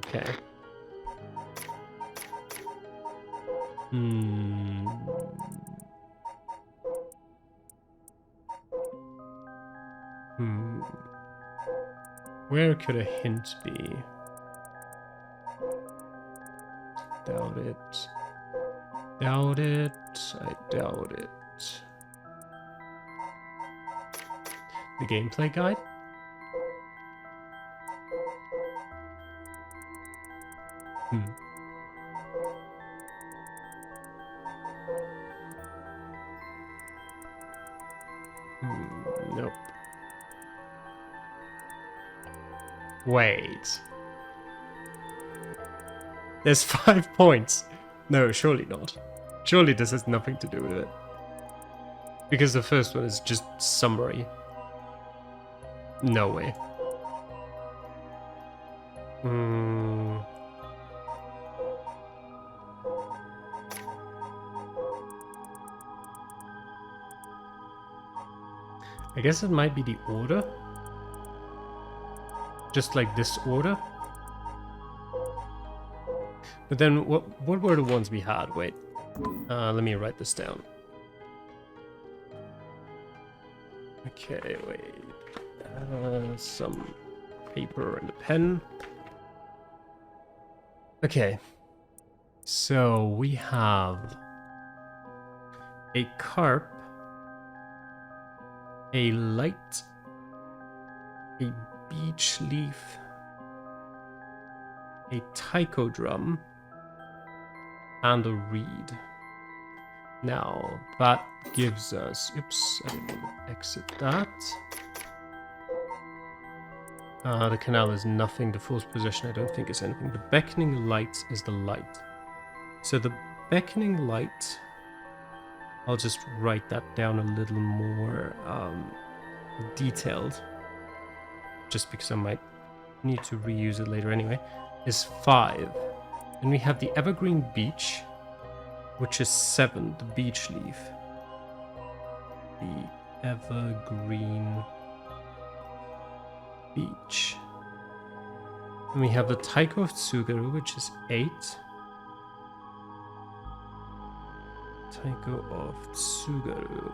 Okay. Where could a hint be? Doubt it. Doubt it. I doubt it. The gameplay guide? Nope. Wait. There's 5 points. No, surely not. Surely this has nothing to do with it. Because the first one is just summary. No way. I guess it might be the order. Just like this order. But then what were the ones we had? Wait. Let me write this down. Okay, wait. Some paper and a pen. Okay. So we have a carp, a light, a beech leaf, a taiko drum, and a reed. Now, that gives us... Oops, I didn't want to exit that. The canal is nothing. The fool's possession I don't think is anything. The beckoning light is the light. So the beckoning light... I'll just write that down a little more detailed. Just because I might need to reuse it later anyway. Is 5. And we have the evergreen beech, which is 7, the beech leaf. The evergreen beech. And we have the taiko of Tsugaru, which is 8. Taiko of Tsugaru.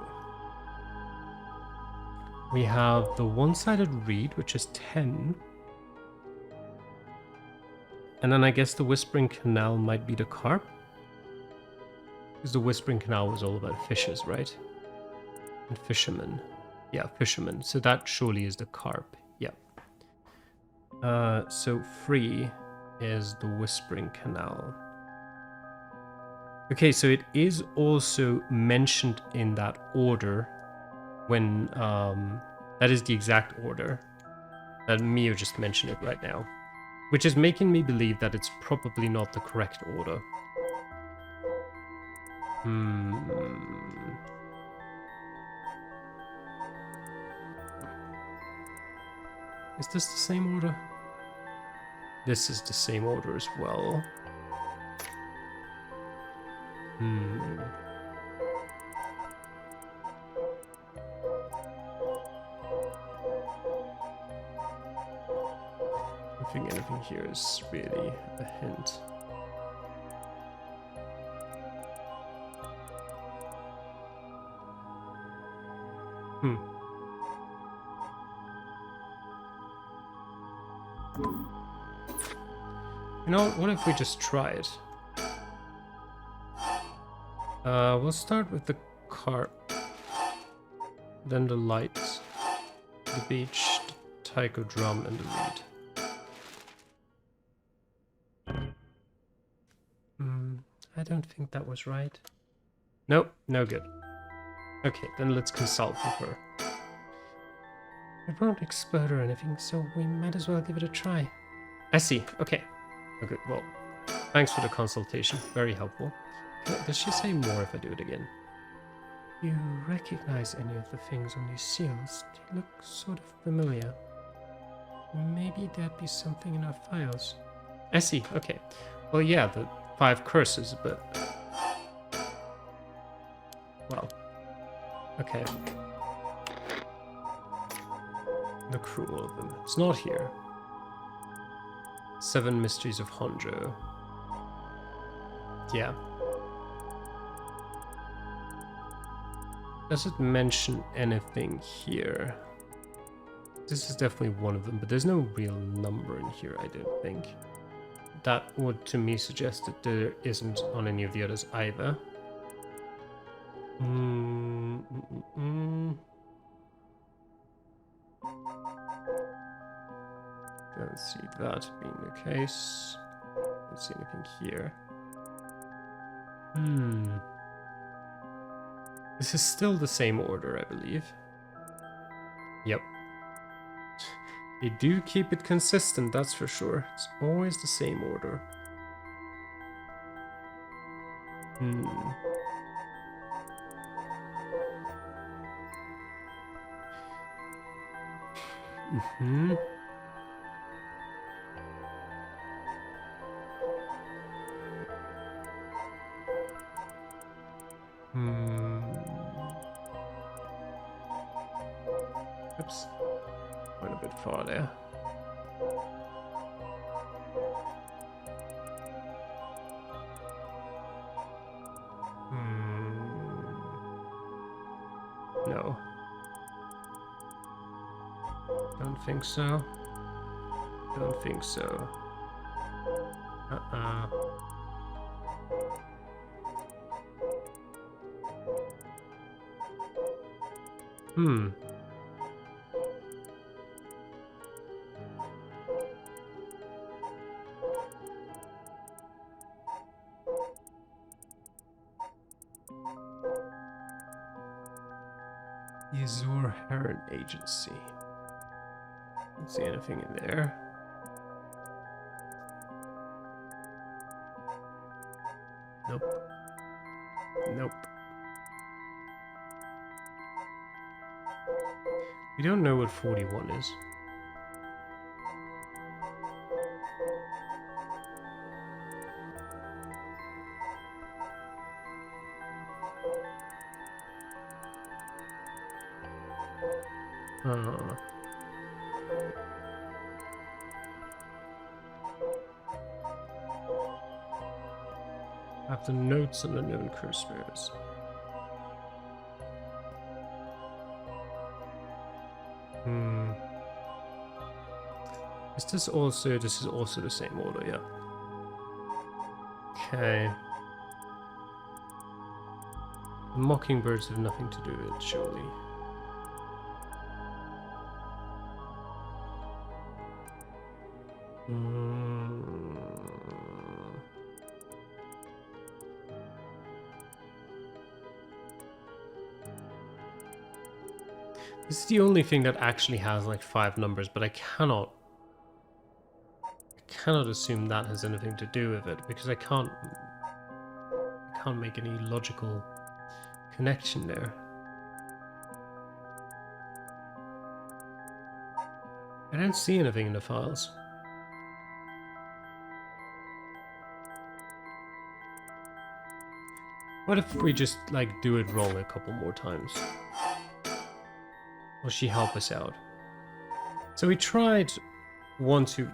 We have the one-sided reed, which is 10. And then I guess the Whispering Canal might be the carp. Because the Whispering Canal was all about fishes, right? And fishermen. Yeah, fishermen. So that surely is the carp. Yeah. So 3 is the Whispering Canal. Okay, so it is also mentioned in that order when, that is the exact order that Mio just mentioned it right now, which is making me believe that it's probably not the correct order. Is this the same order? This is the same order as well. I think anything here is really a hint. You know, what if we just try it? We'll start with the carp, then the light, the beech, the taiko drum, and the reed. I don't think that was right. Nope, no good. Okay, then let's consult with her. It won't explode or anything, so we might as well give it a try. I see, okay. Oh, good, well, thanks for the consultation, very helpful. Does she say more if I do it again? You recognize any of the things on these seals? They look sort of familiar. Maybe there'd be something in our files. I see, okay. Well, yeah, the 5 curses, but... Well, okay. Look through all of them. It's not here. 7 Mysteries of Honjo. Yeah. Does it mention anything here? This is definitely one of them, but there's no real number in here, I don't think. That would, to me, suggest that there isn't on any of the others either. Don't see that being the case. Don't see anything here. This is still the same order, I believe. Yep. They do keep it consistent, that's for sure. It's always the same order. Oops. Went a bit far there. No. Don't think so. Don't think so. The Azure Heron Agency. Don't see anything in there. Nope. Nope. We don't know what 41 is. Have the notes on the known curse bearers. Is this also? This is also the same order, yeah. Okay. The mockingbirds have nothing to do with it, surely. This is the only thing that actually has like 5 numbers, but I cannot assume that has anything to do with it because I can't make any logical connection there. I don't see anything in the files. What if we just like do it wrong a couple more times? Will she help us out? So we tried 1, 2...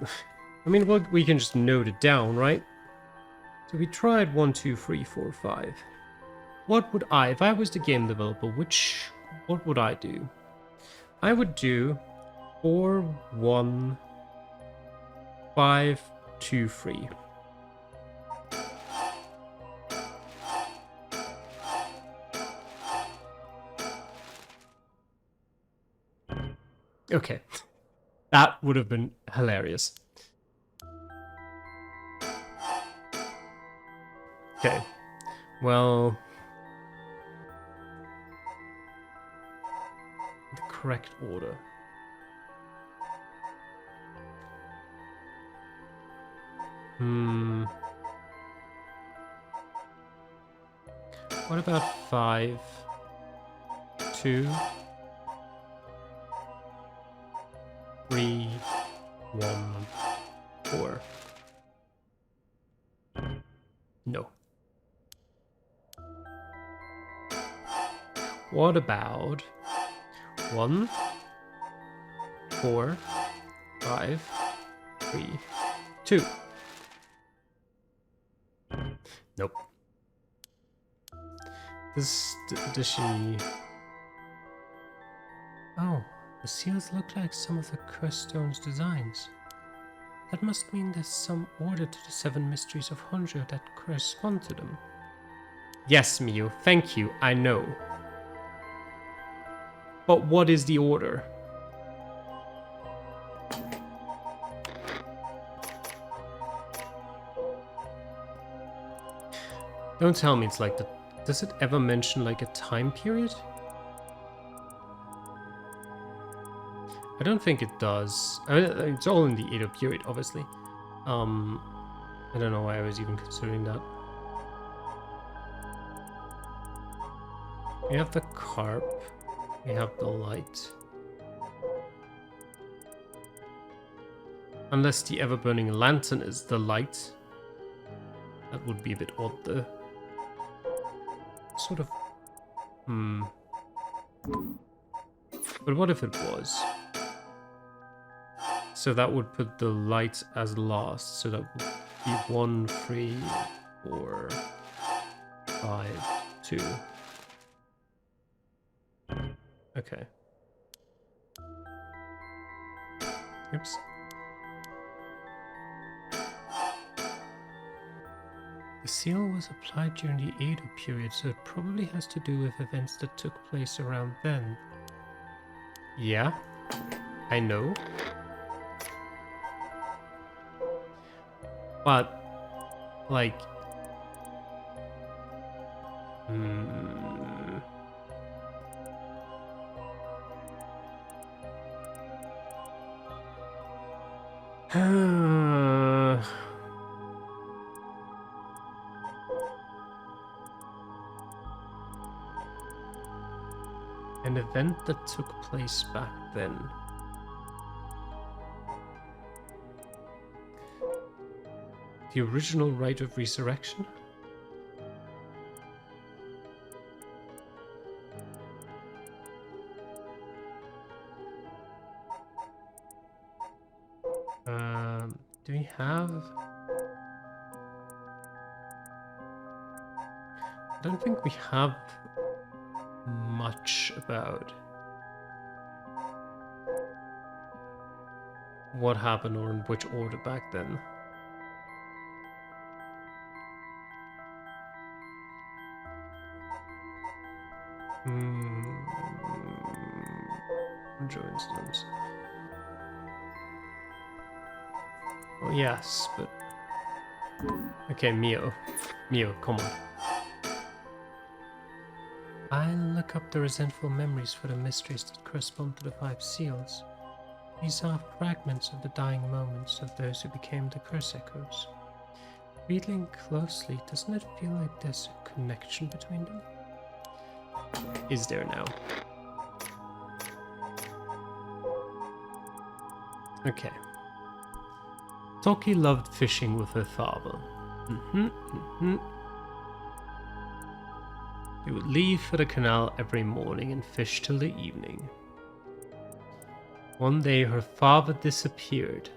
I mean, we can just note it down, right? So we tried 1, 2, 3, 4, 5. What would I, if I was the game developer, what would I do? I would do 4, 1, 5, 2, 3. Okay, that would have been hilarious. Okay, well, the correct order. What about 5, 2, 3, 1, 4? No. What about 1, 4, 5, 3, 2. Nope. Does she... Oh, the seals look like some of the cursed stone's designs. That must mean there's some order to the 7 mysteries of Honjo that correspond to them. Yes, Miyu, thank you, I know. But what is the order? Don't tell me it's like the... Does it ever mention like a time period? I don't think it does. I mean, it's all in the Edo period, obviously. I don't know why I was even considering that. We have the carp. We have the light. Unless the ever-burning lantern is the light. That would be a bit odd, though. Sort of... But what if it was? So that would put the light as last. So that would be 1, 3, 4, 5, 2. Okay. Oops. The seal was applied during the Edo period, so it probably has to do with events that took place around then. Yeah, I know. But, like... An event that took place back then. The original rite of resurrection? Do we have... I don't think we have much about what happened or in which order back then. Honjo incidents. Oh yes, but... Okay, Mio, come on. I'll look up the resentful memories for the mysteries that correspond to the 5 seals. These are fragments of the dying moments of those who became the curse echoes. Reading closely, doesn't it feel like there's a connection between them? Is there now? Okay. Toki loved fishing with her father. They would leave for the canal every morning and fish till the evening. One day her father disappeared.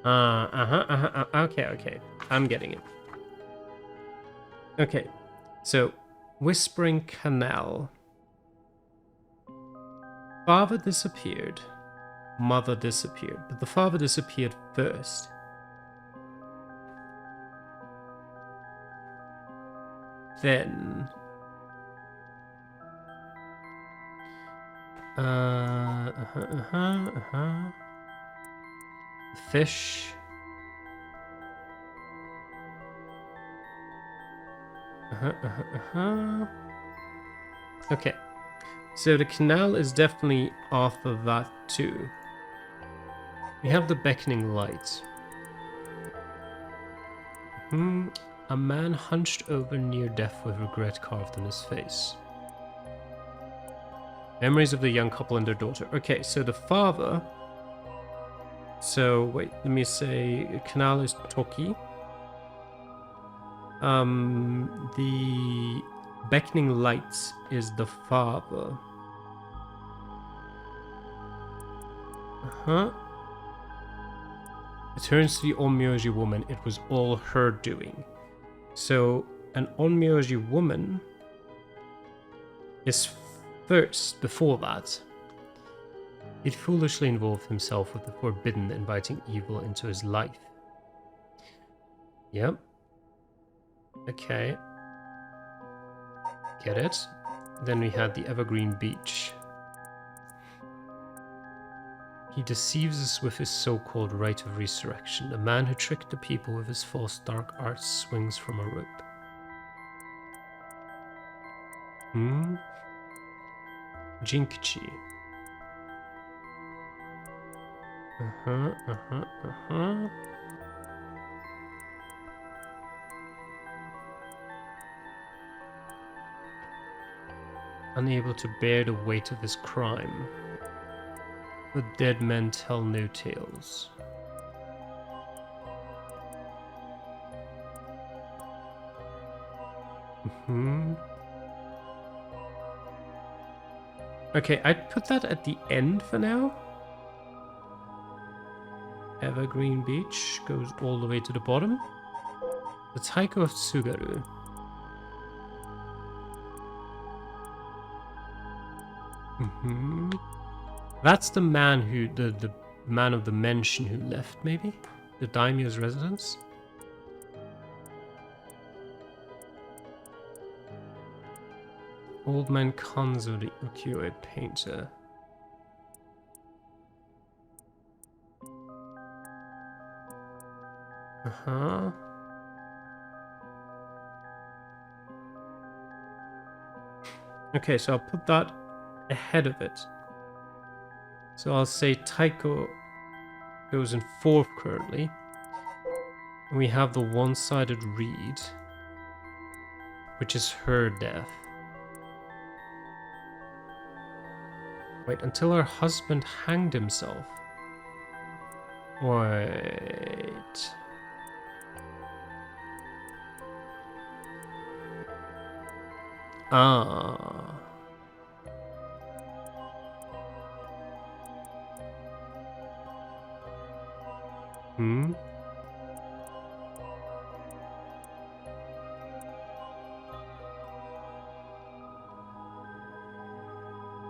Okay. I'm getting it. Okay, so Whispering Canal. Father disappeared. Mother disappeared, but the father disappeared first. Then... Fish. Okay. So the canal is definitely off of that too. We have the beckoning light. A man hunched over near death with regret carved on his face. Memories of the young couple and their daughter. Okay, so the father... So, wait, let me say... Canal is Toki. The beckoning lights is the father. It turns to the Onmyoji woman. It was all her doing. So an Onmyoji woman is first before that. He'd foolishly involved himself with the forbidden, inviting evil into his life. Yep. Okay. Get it? Then we had the Evergreen Beach. He deceives us with his so-called rite of resurrection. The man who tricked the people with his false dark arts swings from a rope. Jinkichi. Unable to bear the weight of his crime. But dead men tell no tales. Okay, I'd put that at the end for now. Evergreen Beach goes all the way to the bottom. The Taiko of Tsugaru. That's the man who, the man of the mansion who left, maybe? The daimyo's residence? Old man Kanzo, the ukiyo-e painter. Okay, so I'll put that ahead of it. So I'll say Taiko goes in 4th currently. And we have the one-sided read, which is her death. Wait, until her husband hanged himself. Wait. Ah.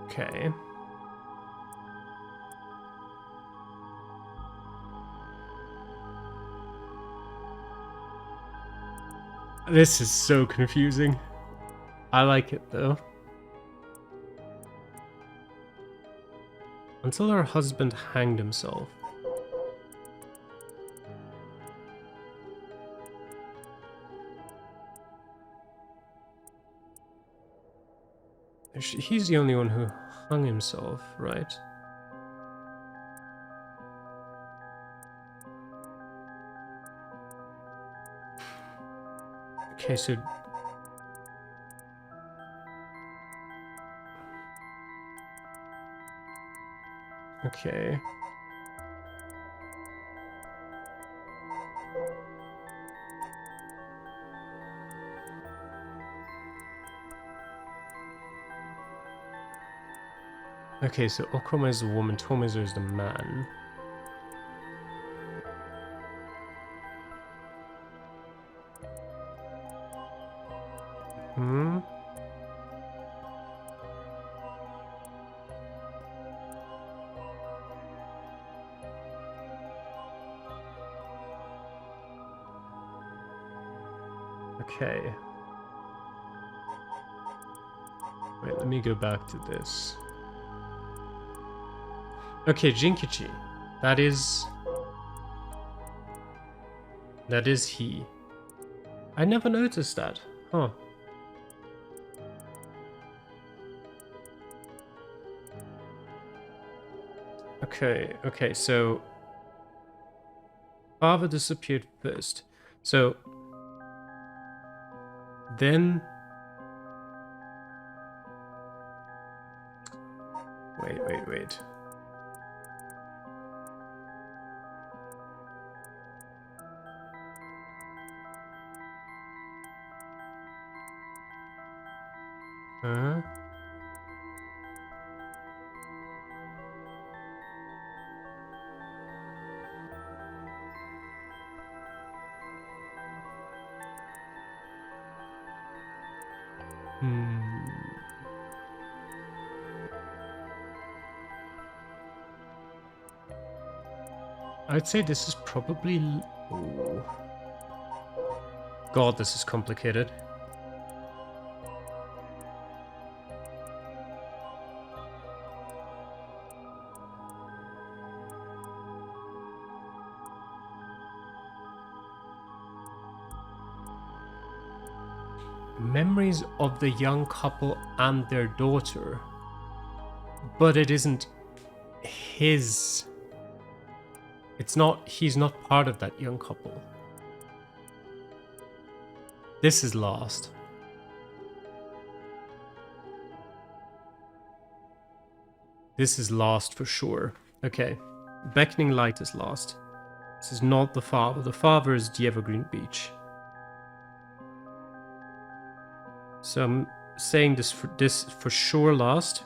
Okay. This is so confusing. I like it though. Until her husband hanged himself. He's the only one who hung himself, right? Okay, so... Okay. Okay, so Okoma is the woman, Tomizo is the man. Okay. Wait, let me go back to this. Okay, Jinkichi. That is he. I never noticed that. Huh. Okay, so father disappeared first. So then wait. Huh? I'd say this is probably... Oh. God, this is complicated. Memories of the young couple and their daughter. But it isn't his... It's not... He's not part of that young couple. This is lost. This is lost for sure. Okay. Beckoning light is lost. This is not the father. The father is the Evergreen Beach. So I'm saying this for sure lost.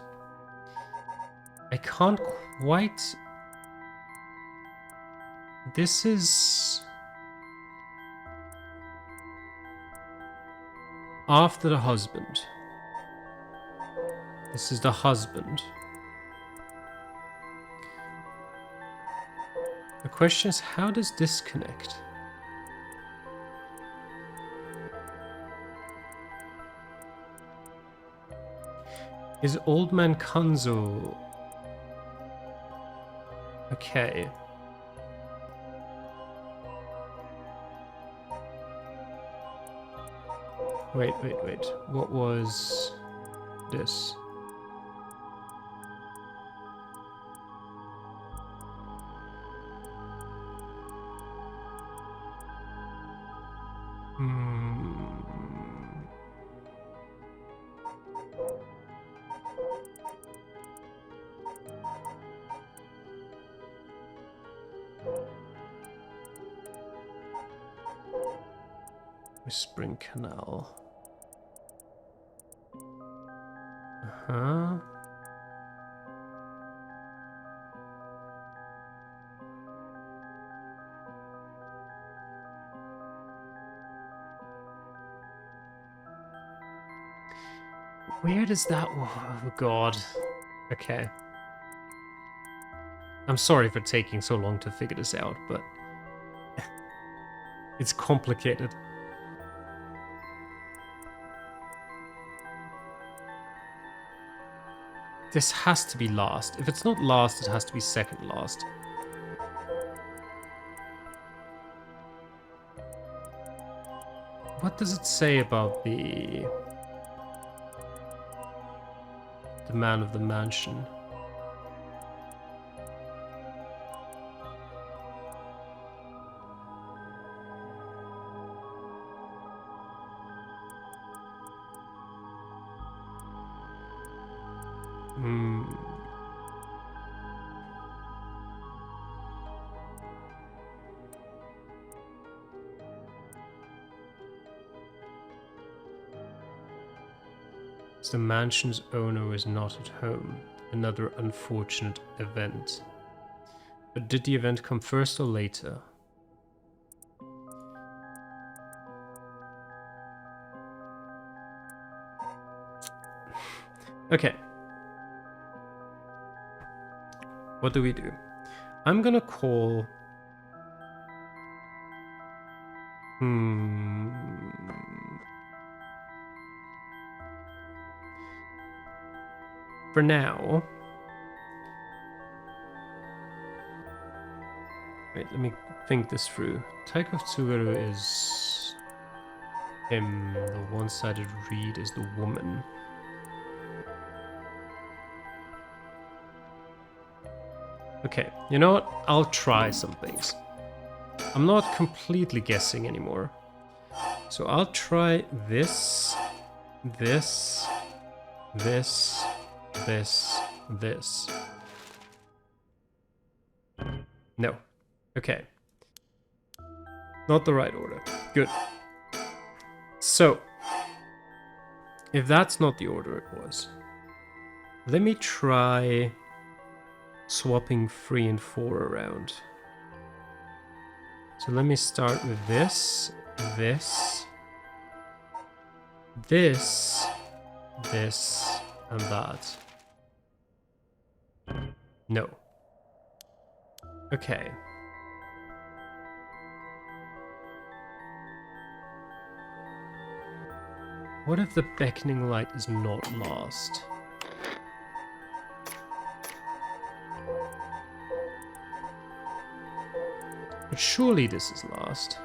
I can't quite... This is... After the husband. This is the husband. The question is, how does this connect? Is Old Man Kanzo... Okay. Wait. What was this? Whispering Canal. Where does that... Oh, God. Okay. I'm sorry for taking so long to figure this out, but... It's complicated. This has to be last. If it's not last, it has to be second last. What does it say about the man of the mansion? The mansion's owner is not at home. Another unfortunate event. But did the event come first or later? Okay. What do we do? I'm gonna call... For now... Wait, let me think this through. Type of Tsugaru is... him. The one-sided reed is the woman. Okay, you know what? I'll try some things. I'm not completely guessing anymore. So I'll try this, this, this, this. No. Okay. Not the right order. Good. So, if that's not the order it was, let me try swapping 3 and 4 around. So let me start with this, this, this, and that. No. Okay. What if the beckoning light is not last? But surely this is last.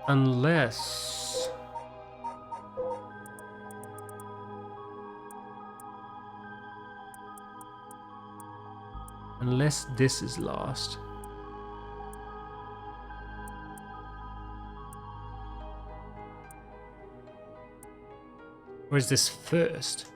Unless... Unless this is last. Or is this first?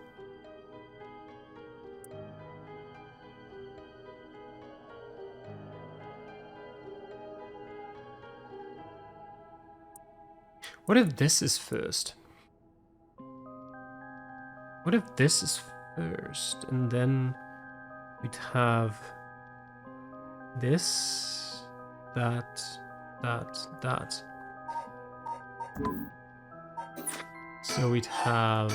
What if this is first? What if this is first and then we'd have this, that, that. So we'd have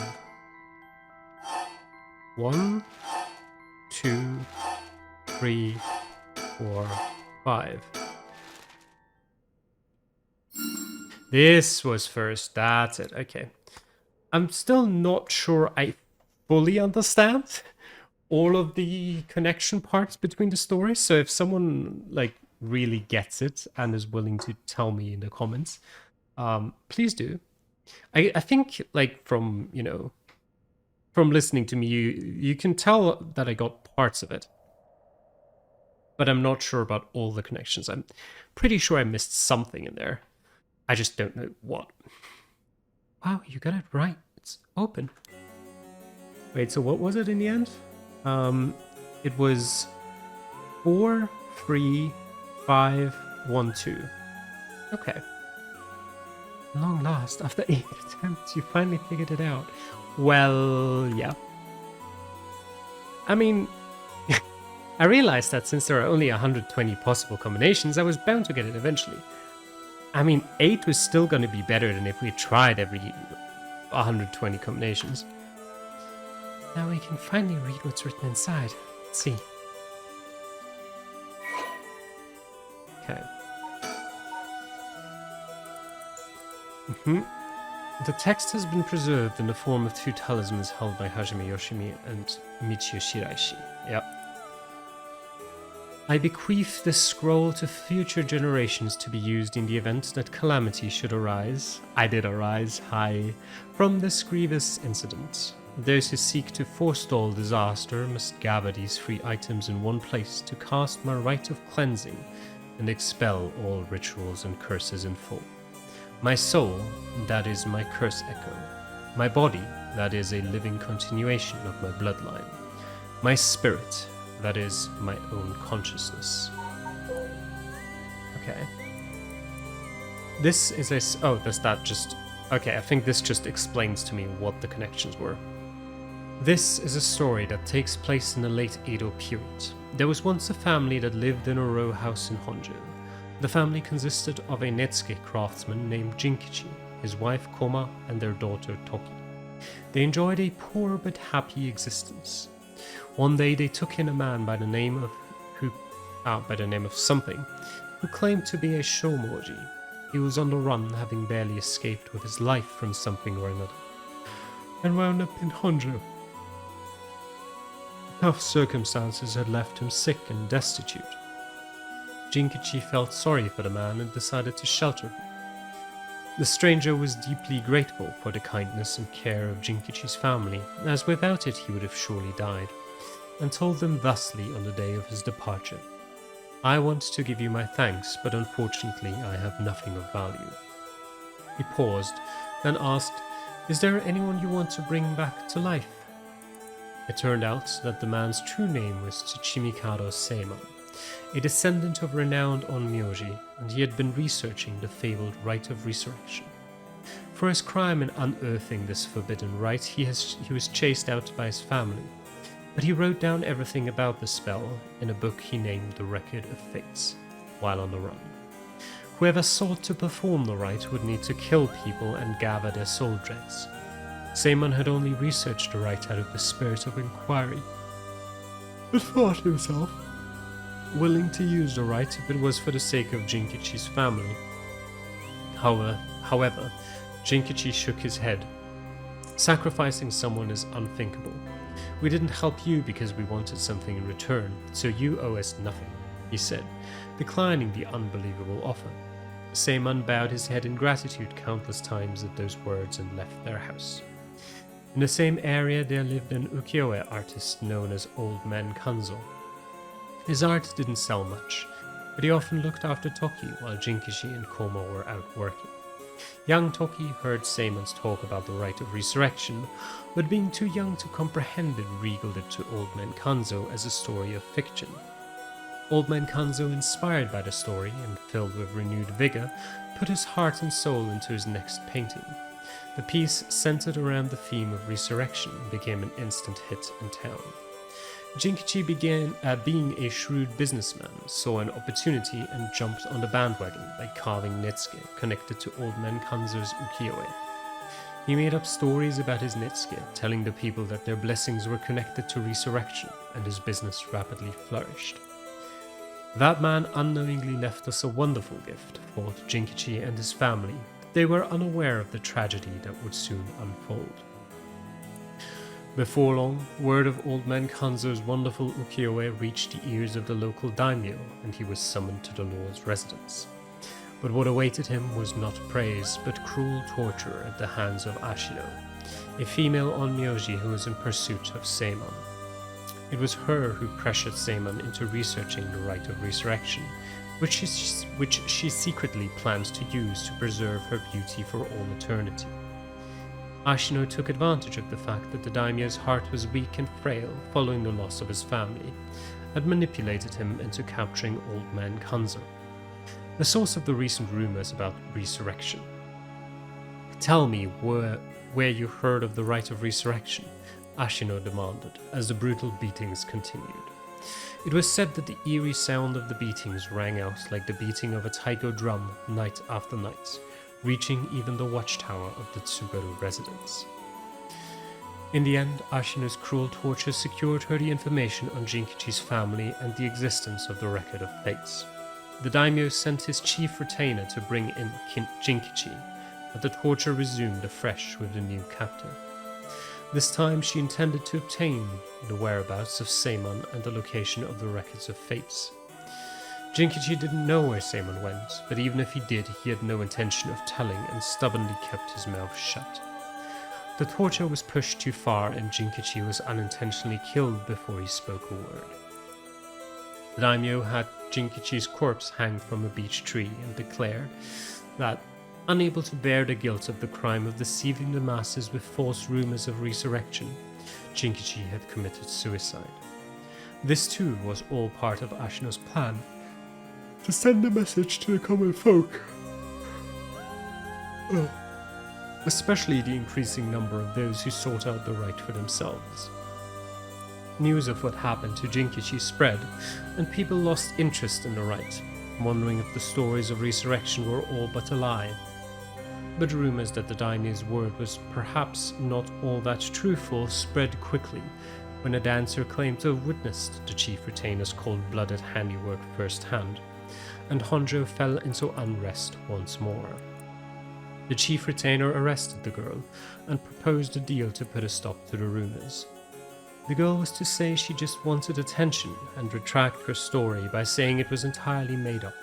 1, 2, 3, 4, 5. This was first, that's it, okay. I'm still not sure I fully understand all of the connection parts between the stories, so if someone like really gets it and is willing to tell me in the comments, please do. I think like from, you know, from listening to me, you can tell that I got parts of it, but I'm not sure about all the connections. I'm pretty sure I missed something in there. I just don't know what. Wow, you got it right. It's open. Wait, so what was it in the end? It was 4, 3, 5, 1, 2. Okay. Long last, after 8 attempts, you finally figured it out. Well, yeah. I mean, I realized that since there are only 120 possible combinations, I was bound to get it eventually. I mean, 8 was still going to be better than if we tried every 120 combinations. Now we can finally read what's written inside. Let's see. Okay. The text has been preserved in the form of 2 talismans held by Hajime Yoshimi and Michio Shiraishi. Yep. I bequeath this scroll to future generations to be used in the event that calamity should arise. I did arise, hi, from this grievous incident. Those who seek to forestall disaster must gather these 3 items in one place to cast my rite of cleansing and expel all rituals and curses in full. My soul, that is my curse echo. My body, that is a living continuation of my bloodline. My spirit, that is my own consciousness. Okay. This is a... Oh, does that just... Okay, I think this just explains to me what the connections were. This is a story that takes place in the late Edo period. There was once a family that lived in a row house in Honjo. The family consisted of a Netsuke craftsman named Jinkichi, his wife Koma, and their daughter Toki. They enjoyed a poor but happy existence. One day they took in a man by the name of something, who claimed to be a shomoji. He was on the run, having barely escaped with his life from something or another, and wound up in Honjo. Tough circumstances had left him sick and destitute. Jinkichi felt sorry for the man and decided to shelter him. The stranger was deeply grateful for the kindness and care of Jinkichi's family, as without it he would have surely died, and told them thusly on the day of his departure. I want to give you my thanks, but unfortunately I have nothing of value. He paused, then asked, Is there anyone you want to bring back to life? It turned out that the man's true name was Tsuchimikado Seiman, a descendant of renowned Onmyoji, and he had been researching the fabled rite of resurrection. For his crime in unearthing this forbidden rite, he was chased out by his family. but he wrote down everything about the spell in a book he named The Record of Fates, while on the run. Whoever sought to perform the rite would need to kill people and gather their soul dregs. Seiman had only researched the rite out of the spirit of inquiry, but thought himself willing to use the rite if it was for the sake of Jinkichi's family. However, Jinkichi shook his head. Sacrificing someone is unthinkable. We didn't help you because we wanted something in return, so you owe us nothing, he said, declining the unbelievable offer. Seiman bowed his head in gratitude countless times at those words and left their house. In the same area there lived an ukiyo-e artist known as Old Man Kanzo. His art didn't sell much, but he often looked after Toki while Jinkichi and Koma were out working. Young Toki heard Seiman's talk about the rite of resurrection, but being too young to comprehend it, regaled it to Old Man Kanzo as a story of fiction. Old Man Kanzo, inspired by the story and filled with renewed vigor, put his heart and soul into his next painting. The piece, centered around the theme of resurrection, became an instant hit in town. Jinkichi being a shrewd businessman, saw an opportunity and jumped on the bandwagon by carving Nitsuke connected to Old Man Kanzo's ukiyo-e. He made up stories about his Nitsuke, telling the people that their blessings were connected to resurrection, and his business rapidly flourished. That man unknowingly left us a wonderful gift, thought Jinkichi and his family. They were unaware of the tragedy that would soon unfold. Before long, word of Old Man Kanzo's wonderful ukiyo-e reached the ears of the local daimyo, and he was summoned to the lord's residence. But what awaited him was not praise, but cruel torture at the hands of Ashino, a female onmyoji who was in pursuit of Seiman. It was her who pressured Seiman into researching the rite of resurrection, which she secretly planned to use to preserve her beauty for all eternity. Ashino took advantage of the fact that the daimyo's heart was weak and frail following the loss of his family, and manipulated him into capturing Old Man Kanzo, the source of the recent rumors about resurrection. Tell me where you heard of the rite of resurrection, Ashino demanded, as the brutal beatings continued. It was said that the eerie sound of the beatings rang out like the beating of a taiko drum night after night, reaching even the watchtower of the Tsugaru residence. In the end, Ashino's cruel torture secured her the information on Jinkichi's family and the existence of the Record of Fates. The daimyo sent his chief retainer to bring in Jinkichi, but the torture resumed afresh with the new captor. This time she intended to obtain the whereabouts of Seiman and the location of the Records of Fates. Jinkichi didn't know where Seiman went, but even if he did, he had no intention of telling and stubbornly kept his mouth shut. The torture was pushed too far and Jinkichi was unintentionally killed before he spoke a word. The daimyo had Jinkichi's corpse hang from a beech tree and declared that, unable to bear the guilt of the crime of deceiving the masses with false rumors of resurrection, Jinkichi had committed suicide. This too was all part of Ashino's plan, to send a message to the common folk, especially the increasing number of those who sought out the right for themselves. News of what happened to Jinkichi spread, and people lost interest in the rite, wondering if the stories of resurrection were all but a lie. But rumors that the daimyo's word was perhaps not all that truthful spread quickly when a dancer claimed to have witnessed the chief retainer's cold-blooded handiwork firsthand, and Honjo fell into unrest once more. The chief retainer arrested the girl and proposed a deal to put a stop to the rumors. The girl was to say she just wanted attention and retract her story by saying it was entirely made up.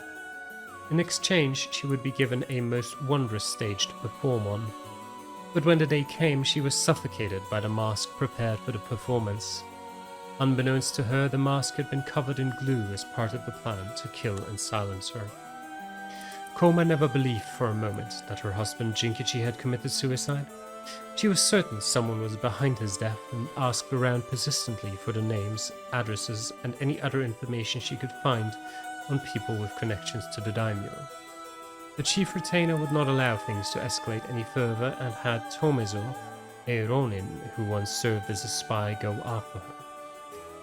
In exchange, she would be given a most wondrous stage to perform on. But when the day came, she was suffocated by the mask prepared for the performance. Unbeknownst to her, the mask had been covered in glue as part of the plan to kill and silence her. Koma never believed for a moment that her husband Jinkichi had committed suicide. She was certain someone was behind his death and asked around persistently for the names, addresses, and any other information she could find on people with connections to the daimyo. The chief retainer would not allow things to escalate any further and had Tomezo, a ronin who once served as a spy, go after her.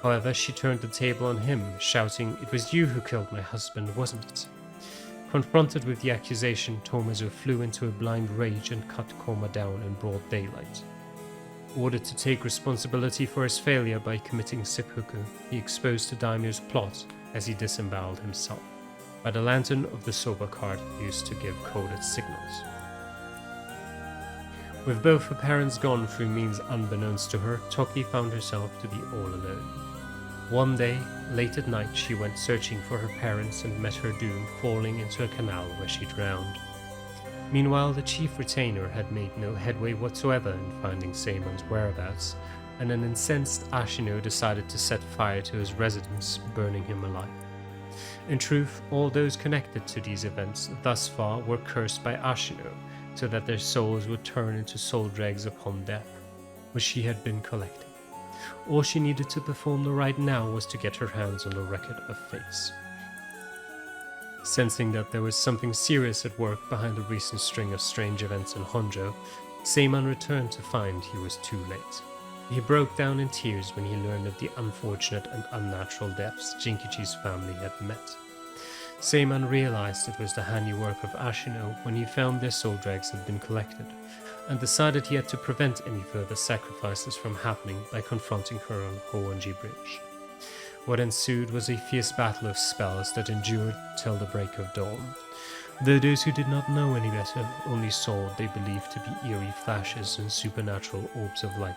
However, she turned the table on him, shouting, "It was you who killed my husband, wasn't it?" Confronted with the accusation, Tomazo flew into a blind rage and cut Koma down in broad daylight. Ordered to take responsibility for his failure by committing seppuku, he exposed the daimyo's plot as he disemboweled himself by the lantern of the soba card used to give coded signals. With both her parents gone through means unbeknownst to her, Toki found herself to be all alone. One day, late at night, she went searching for her parents and met her doom falling into a canal where she drowned. Meanwhile, the chief retainer had made no headway whatsoever in finding Seiman's whereabouts, and an incensed Ashino decided to set fire to his residence, burning him alive. In truth, all those connected to these events thus far were cursed by Ashino, so that their souls would turn into soul dregs upon death, which she had been collecting. All she needed to perform right now was to get her hands on the record of fates. Sensing that there was something serious at work behind the recent string of strange events in Honjo, Seiman returned to find he was too late. He broke down in tears when he learned of the unfortunate and unnatural deaths Jinkichi's family had met. Seiman realized it was the handiwork of Ashino when he found their soul dregs had been collected, and decided he had to prevent any further sacrifices from happening by confronting her on Honjo Bridge. What ensued was a fierce battle of spells that endured till the break of dawn, though those who did not know any better only saw what they believed to be eerie flashes and supernatural orbs of light.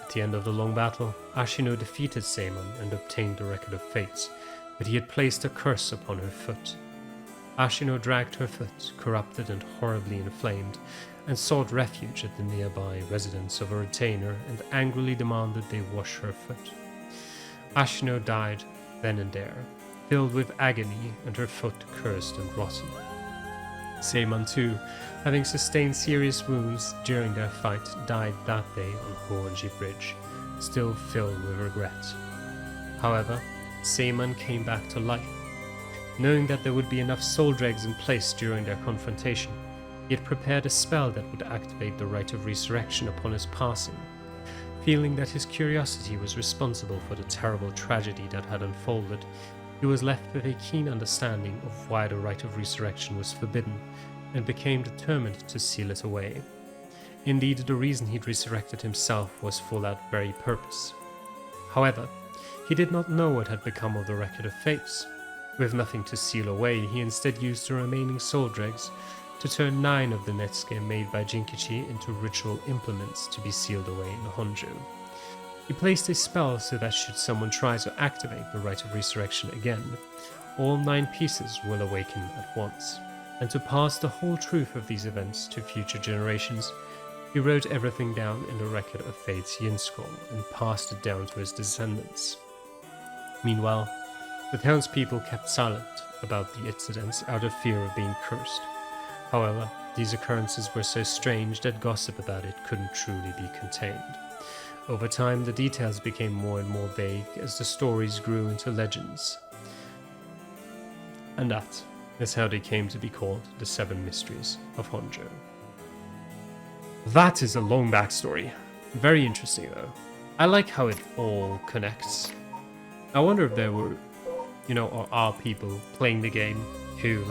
At the end of the long battle, Ashino defeated Seiman and obtained the record of fates, but he had placed a curse upon her foot. Ashino dragged her foot, corrupted and horribly inflamed, and sought refuge at the nearby residence of a retainer and angrily demanded they wash her foot. Ashino died then and there, filled with agony and her foot cursed and rotten. Seiman too, having sustained serious wounds during their fight, died that day on Honjo Bridge, still filled with regret. However, Seiman came back to life. Knowing that there would be enough soul dregs in place during their confrontation, he had prepared a spell that would activate the rite of resurrection upon his passing. Feeling that his curiosity was responsible for the terrible tragedy that had unfolded, he was left with a keen understanding of why the rite of resurrection was forbidden, and became determined to seal it away. Indeed, the reason he'd resurrected himself was for that very purpose. However, he did not know what had become of the record of fates. With nothing to seal away, he instead used the remaining soul dregs to turn 9 of the Netsuke made by Jinkichi into ritual implements to be sealed away in Honjo. He placed a spell so that should someone try to activate the rite of resurrection again, all 9 pieces will awaken at once. And to pass the whole truth of these events to future generations, he wrote everything down in the record of fate's yin scroll and passed it down to his descendants. Meanwhile, the townspeople kept silent about the incidents out of fear of being cursed. However, these occurrences were so strange that gossip about it couldn't truly be contained. Over time, the details became more and more vague as the stories grew into legends. And that is how they came to be called the 7 Mysteries of Honjo. That is a long backstory. Very interesting though. I like how it all connects. I wonder if there were, or are people playing the game who,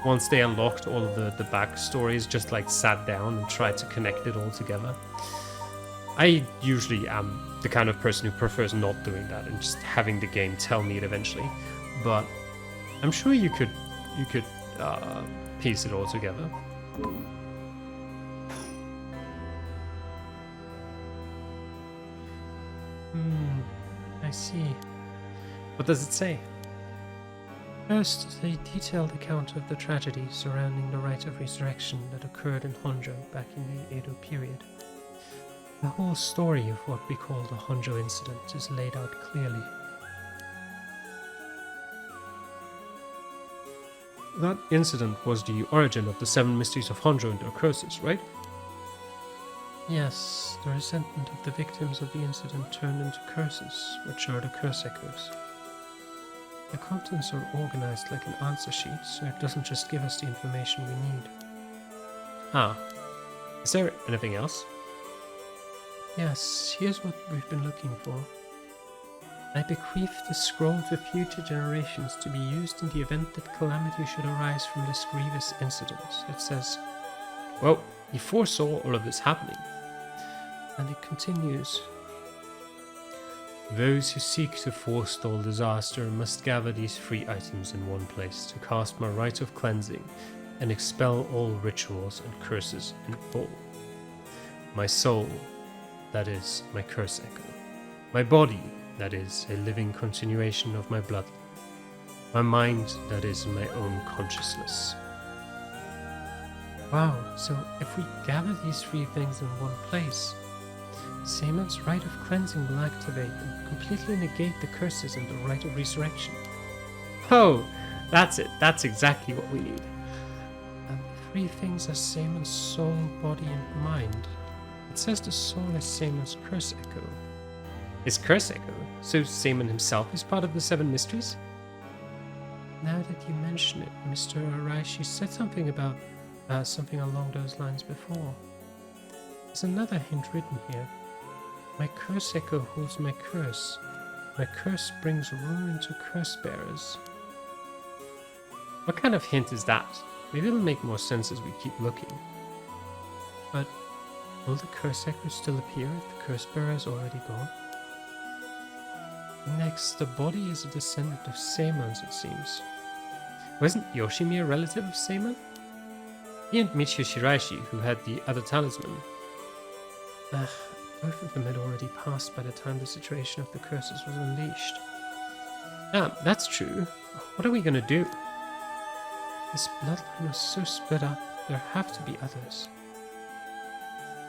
once they unlocked all of the backstories, just sat down and tried to connect it all together. I usually am the kind of person who prefers not doing that and just having the game tell me it eventually. But I'm sure you could piece it all together. I see. What does it say? First, a detailed account of the tragedy surrounding the rite of resurrection that occurred in Honjo back in the Edo period. The whole story of what we call the Honjo incident is laid out clearly. That incident was the origin of the 7 Mysteries of Honjo and their curses, right? Yes, the resentment of the victims of the incident turned into curses, which are the curse echoes. The contents are organized like an answer sheet, so it doesn't just give us the information we need. Ah. Is there anything else? Yes, here's what we've been looking for. I bequeath the scroll to future generations to be used in the event that calamity should arise from this grievous incident. It says, well, he foresaw all of this happening. And it continues. Those who seek to forestall disaster must gather these 3 items in one place to cast my rite of cleansing and expel all rituals and curses in full. My soul, that is my curse echo. My body, that is a living continuation of my blood. My mind, that is my own consciousness. Wow, so if we gather these 3 things in one place, Seiman's rite of cleansing will activate and completely negate the curses and the rite of resurrection. Oh, that's it. That's exactly what we need. And the 3 things are Seiman's soul, body, and mind. It says the soul is Seiman's curse echo. His curse echo? So Seiman himself is part of the 7 mysteries? Now that you mention it, Mr. Araishi said something about something along those lines before. There's another hint written here. My curse echo holds my curse. My curse brings ruin to curse bearers. What kind of hint is that? Maybe it'll make more sense as we keep looking. But will the curse echo still appear if the curse bearer is already gone? Next, the body is a descendant of Seiman's, it seems. Wasn't Yoshimi a relative of Seiman? He and Michio Shiraishi, who had the other talisman. Both of them had already passed by the time the situation of the curses was unleashed. Ah, that's true. What are we gonna do? This bloodline was so split up, there have to be others.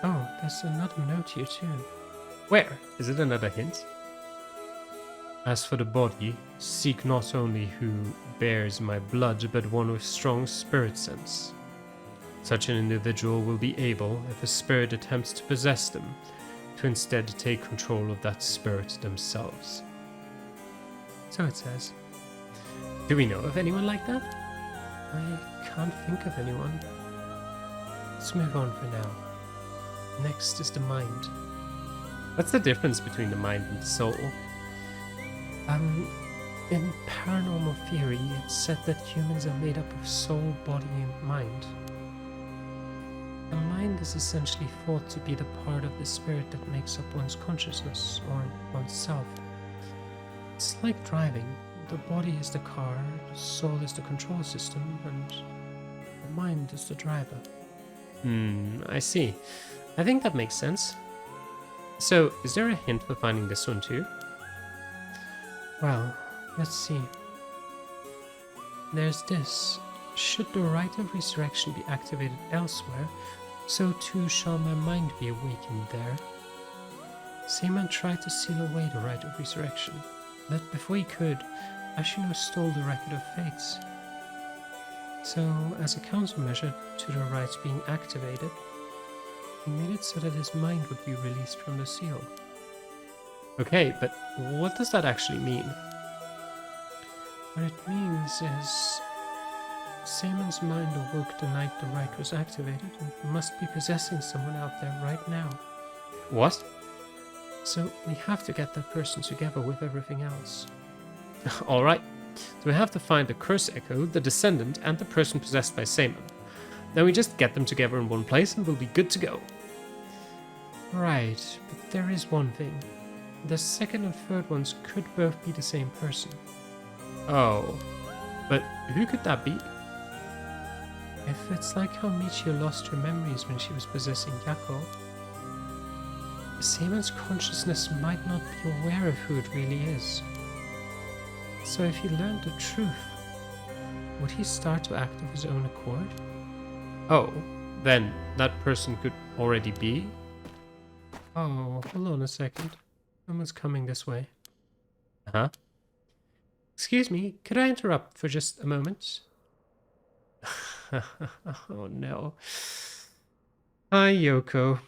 Oh, there's another note here too. Where? Is it another hint? As for the body, seek not only who bears my blood, but one with strong spirit sense. Such an individual will be able, if a spirit attempts to possess them, to instead take control of that spirit themselves. So it says. Do we know of anyone like that? I can't think of anyone. Let's move on for now. Next is the mind. What's the difference between the mind and the soul? In paranormal theory, it's said that humans are made up of soul, body, and mind. The mind is essentially thought to be the part of the spirit that makes up one's consciousness, or one's self. It's like driving. The body is the car, the soul is the control system, and the mind is the driver. I see. I think that makes sense. So, is there a hint for finding this one too? Well, let's see. There's this. Should the rite of resurrection be activated elsewhere, so too shall my mind be awakened there. Seiman tried to seal away the rite of resurrection, but before he could, Ashino stole the record of fates. So, as a countermeasure to the rites being activated, he made it so that his mind would be released from the seal. Okay, but what does that actually mean? What it means is Seiman's mind awoke the night the rite was activated and must be possessing someone out there right now. What? So we have to get that person together with everything else. Alright, so we have to find the curse echo, the descendant, and the person possessed by Seiman. Then we just get them together in one place and we'll be good to go. Right, but there is one thing. The second and third ones could both be the same person. Oh, but who could that be? If it's like how Michio lost her memories when she was possessing Yako, Seiman's consciousness might not be aware of who it really is. So if he learned the truth, would he start to act of his own accord? Oh, then that person could already be? Oh, hold on a second. Someone's coming this way. Huh? Excuse me, could I interrupt for just a moment? Oh no. Hi, Yoko.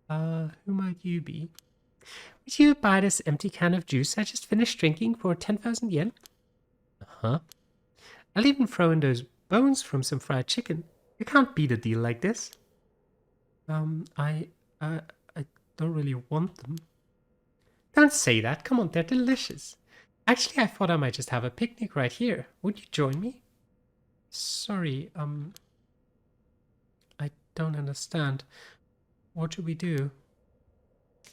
Who might you be? Would you buy this empty can of juice I just finished drinking for 10,000 yen? Huh? I'll even throw in those bones from some fried chicken. You can't beat a deal like this. I don't really want them. Don't say that. Come on, they're delicious. Actually, I thought I might just have a picnic right here. Would you join me? Sorry, I don't understand. What should we do?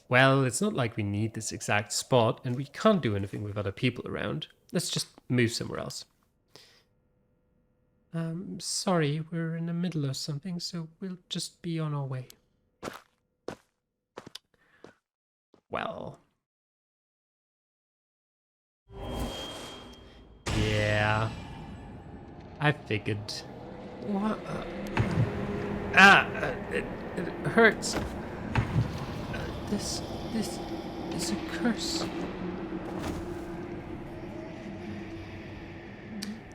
Well, it's not like we need this exact spot, and we can't do anything with other people around. Let's just move somewhere else. Sorry, we're in the middle of something, so we'll just be on our way. Well. Yeah. I figured. What? It hurts. This is a curse.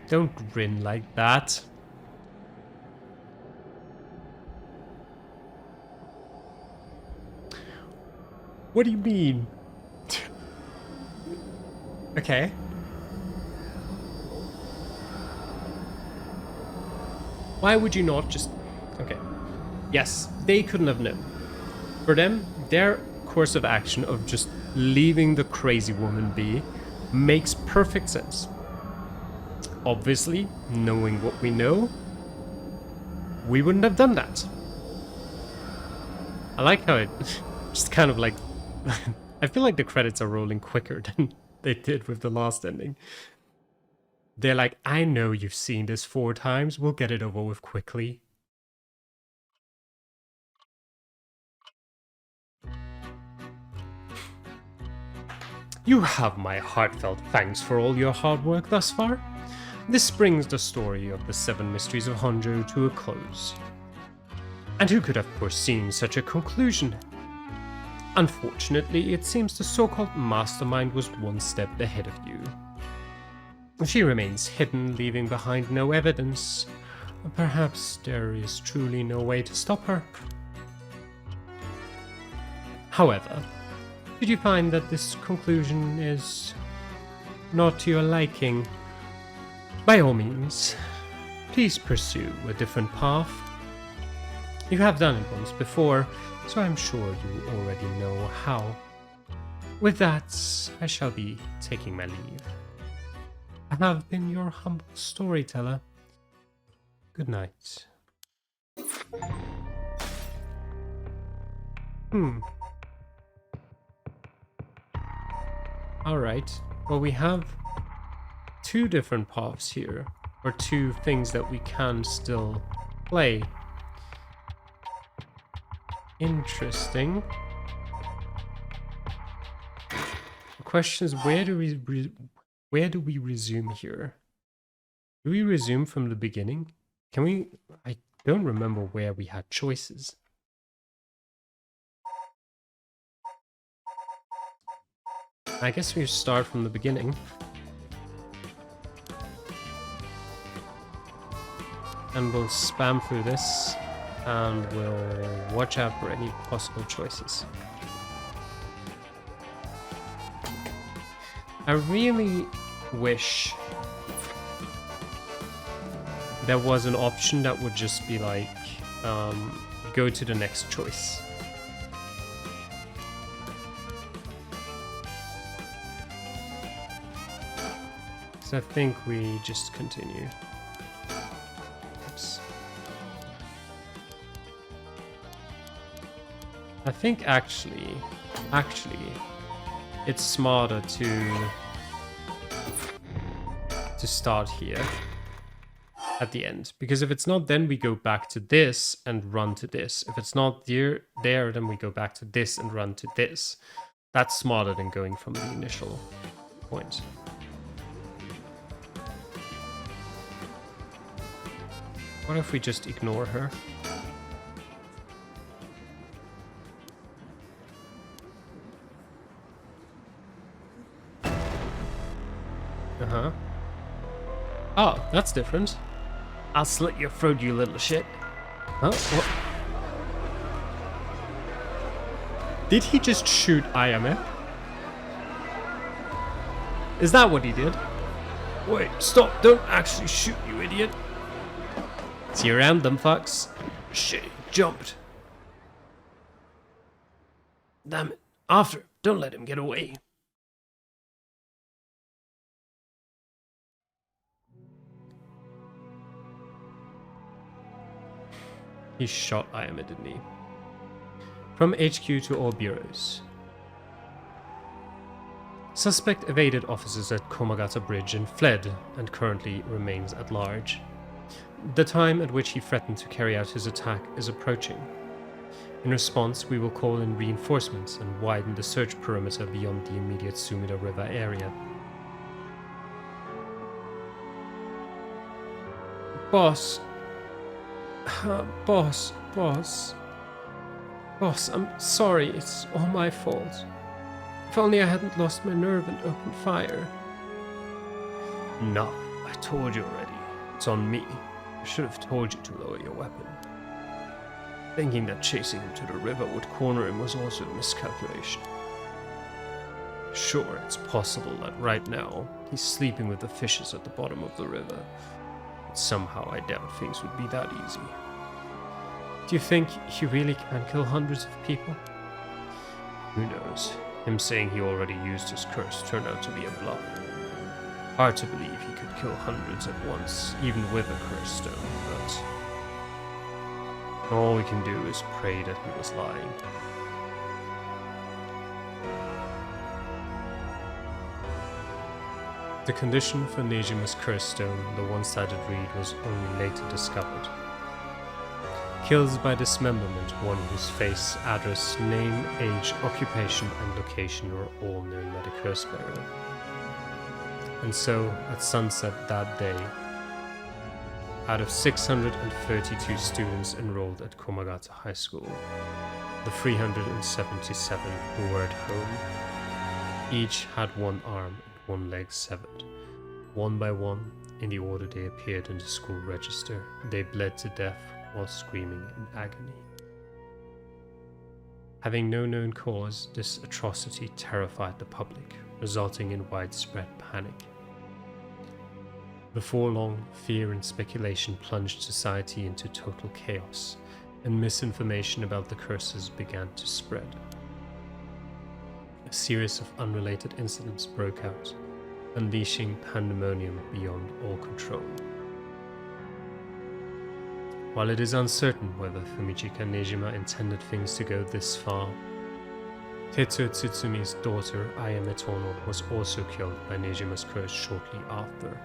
Don't grin like that. What do you mean? Okay. Why would you not just... Okay. Yes, they couldn't have known. For them, their course of action of just leaving the crazy woman be makes perfect sense. Obviously, knowing what we know, we wouldn't have done that. I like how it just kind of like... I feel like the credits are rolling quicker than they did with the last ending. They're like, I know you've seen this 4 times, we'll get it over with quickly. You have my heartfelt thanks for all your hard work thus far. This brings the story of the 7 mysteries of Honjo to a close. And who could have foreseen such a conclusion? Unfortunately, it seems the so-called mastermind was one step ahead of you. She remains hidden, leaving behind no evidence. Perhaps there is truly no way to stop her. However, did you find that this conclusion is not to your liking? By all means, please pursue a different path. You have done it once before, so I'm sure you already know how. With that, I shall be taking my leave. I have been your humble storyteller. Good night. Alright, well we have 2 different paths here, or 2 things that we can still play. Interesting. The question is, where do we resume here? Do we resume from the beginning? Can we... I don't remember where we had choices. I guess we start from the beginning. And we'll spam through this, and we'll watch out for any possible choices. I really wish there was an option that would just be like, go to the next choice. So I think we just continue. Oops. I think actually, it's smarter to start here at the end, because if it's not, then we go back to this and run to this. If it's not there, then we go back to this and run to this. That's smarter than going from the initial point. What if we just ignore her? Uh-huh. Oh, that's different. I'll slit your throat, you little shit. Huh? What? Did he just shoot IMF? Is that what he did? Wait, stop, don't actually shoot, you idiot. See you around, them fucks. Shit, he jumped. Damn it. After. Don't let him get away. He shot Ayame, didn't he? From HQ to all bureaus. Suspect evaded officers at Komagata Bridge and fled, and currently remains at large. The time at which he threatened to carry out his attack is approaching. In response, we will call in reinforcements and widen the search perimeter beyond the immediate Sumida River area. Boss, I'm sorry, it's all my fault. If only I hadn't lost my nerve and opened fire. No, I told you already. It's on me. I should have told you to lower your weapon. Thinking that chasing him to the river would corner him was also a miscalculation. Sure, it's possible that right now he's sleeping with the fishes at the bottom of the river. But somehow I doubt things would be that easy. Do you think he really can kill hundreds of people? Who knows? Him saying he already used his curse turned out to be a bluff. Hard to believe he could kill hundreds at once, even with a curse stone, but all we can do is pray that he was lying. The condition for Nejima's curse stone, the one-sided reed, was only later discovered. Kills by dismemberment, one whose face, address, name, age, occupation, and location were all known by the curse bearer. And so, at sunset that day, out of 632 students enrolled at Komagata High School, the 377 who were at home each had one arm and one leg severed. One by one, in the order they appeared in the school register, they bled to death while screaming in agony. Having no known cause, this atrocity terrified the public, resulting in widespread panic. Before long, fear and speculation plunged society into total chaos, and misinformation about the curses began to spread. A series of unrelated incidents broke out, unleashing pandemonium beyond all control. While it is uncertain whether Fumichika Nejima intended things to go this far, Tetsuo Tsutsumi's daughter Ayame Tono was also killed by Nejima's curse shortly after.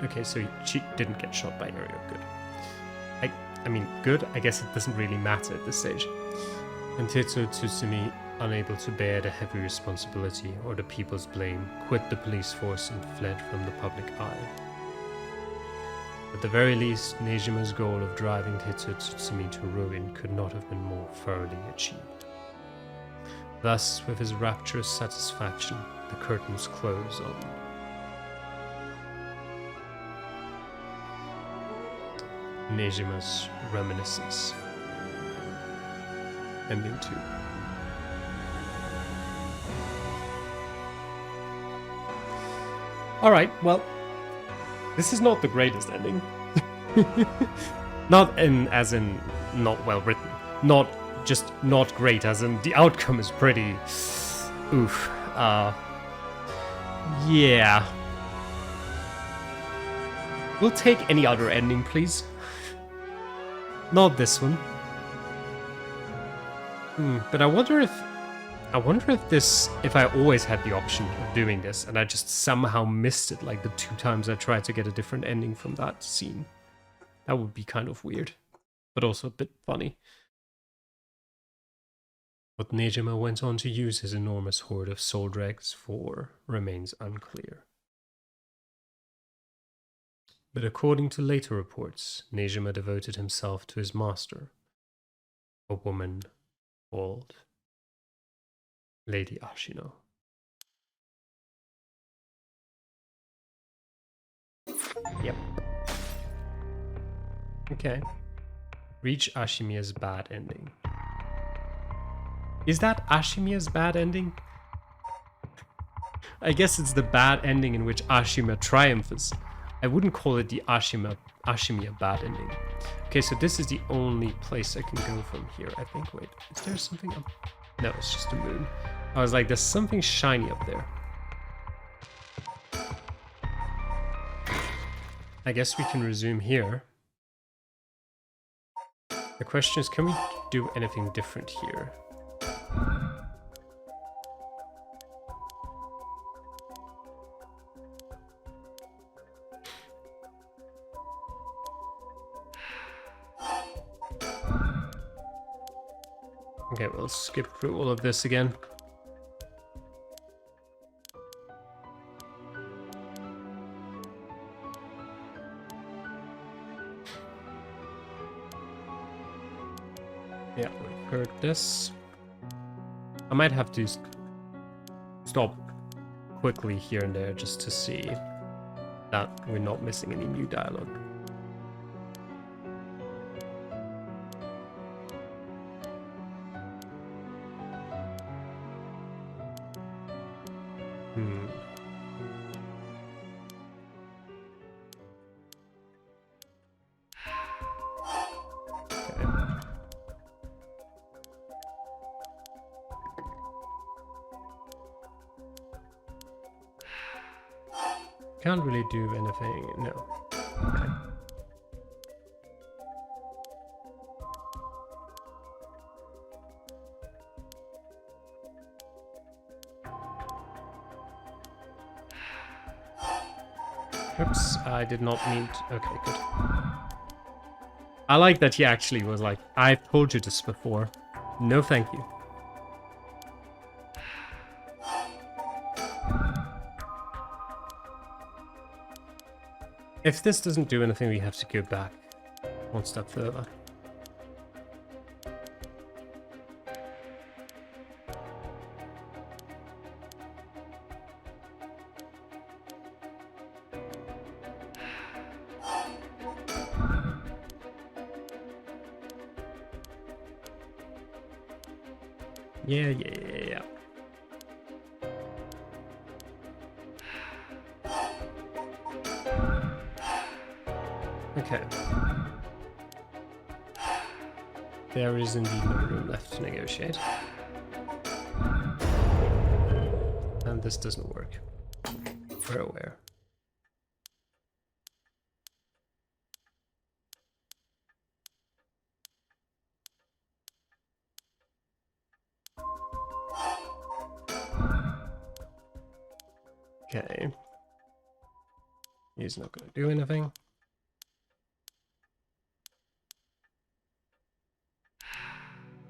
Okay, so she didn't get shot by Ario. Good. I mean, good? I guess it doesn't really matter at this stage. And Tetsuo Tsutsumi, unable to bear the heavy responsibility or the people's blame, quit the police force and fled from the public eye. At the very least, Nejima's goal of driving Tetsuo Tsutsumi to ruin could not have been more thoroughly achieved. Thus, with his rapturous satisfaction, the curtains close on Nejima's Reminiscence. Ending 2. Alright, well, this is not the greatest ending. Not well written. Not great, as in the outcome is pretty... oof. Yeah. We'll take any other ending, please. Not this one. But I wonder if I always had the option of doing this and I just somehow missed it, like the 2 times I tried to get a different ending from that scene. That would be kind of weird, but also a bit funny. What Nejima went on to use his enormous hoard of soul dregs for remains unclear. But according to later reports, Nejima devoted himself to his master, a woman called Lady Ashino. Yep. Okay. Reach Ashimiya's bad ending. Is that Ashimiya's bad ending? I guess it's the bad ending in which Ashima triumphs. I wouldn't call it the Ashimiya bad ending. Okay, so this is the only place I can go from here, I think. Wait, is there something up? No, it's just a moon. I was like, there's something shiny up there. I guess we can resume here. The question is, can we do anything different here? Okay, we'll skip through all of this again. Yeah, we've heard this. I might have to stop quickly here and there just to see that we're not missing any new dialogue. Can't really do anything, no. Okay. Oops, I did not mean to... Okay, good. I like that he actually was like, I've told you this before. No thank you. If this doesn't do anything, we have to go back one step further. Yeah. Okay. There is indeed no room left to negotiate. And this doesn't work. We're aware. Okay. He's not going to do anything.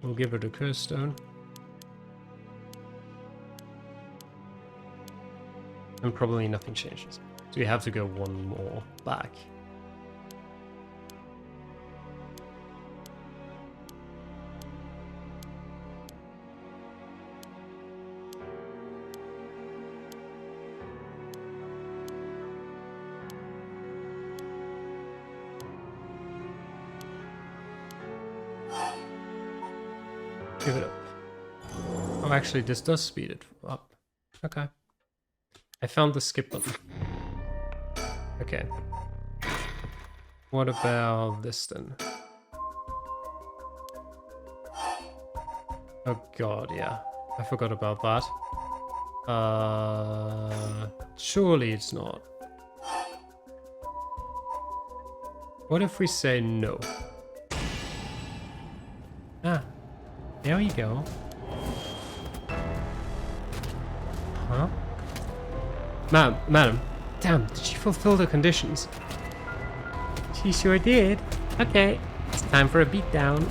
We'll give her the curse stone. And probably nothing changes. So we have to go one more back. Give it up. Oh, actually, this does speed it up. Okay. I found the skip button. Okay. What about this then? Oh god, yeah. I forgot about that. Surely it's not. What if we say no? Ah. There you go. Huh? Madam. Damn, did she fulfill the conditions? She sure did. Okay, it's time for a beatdown.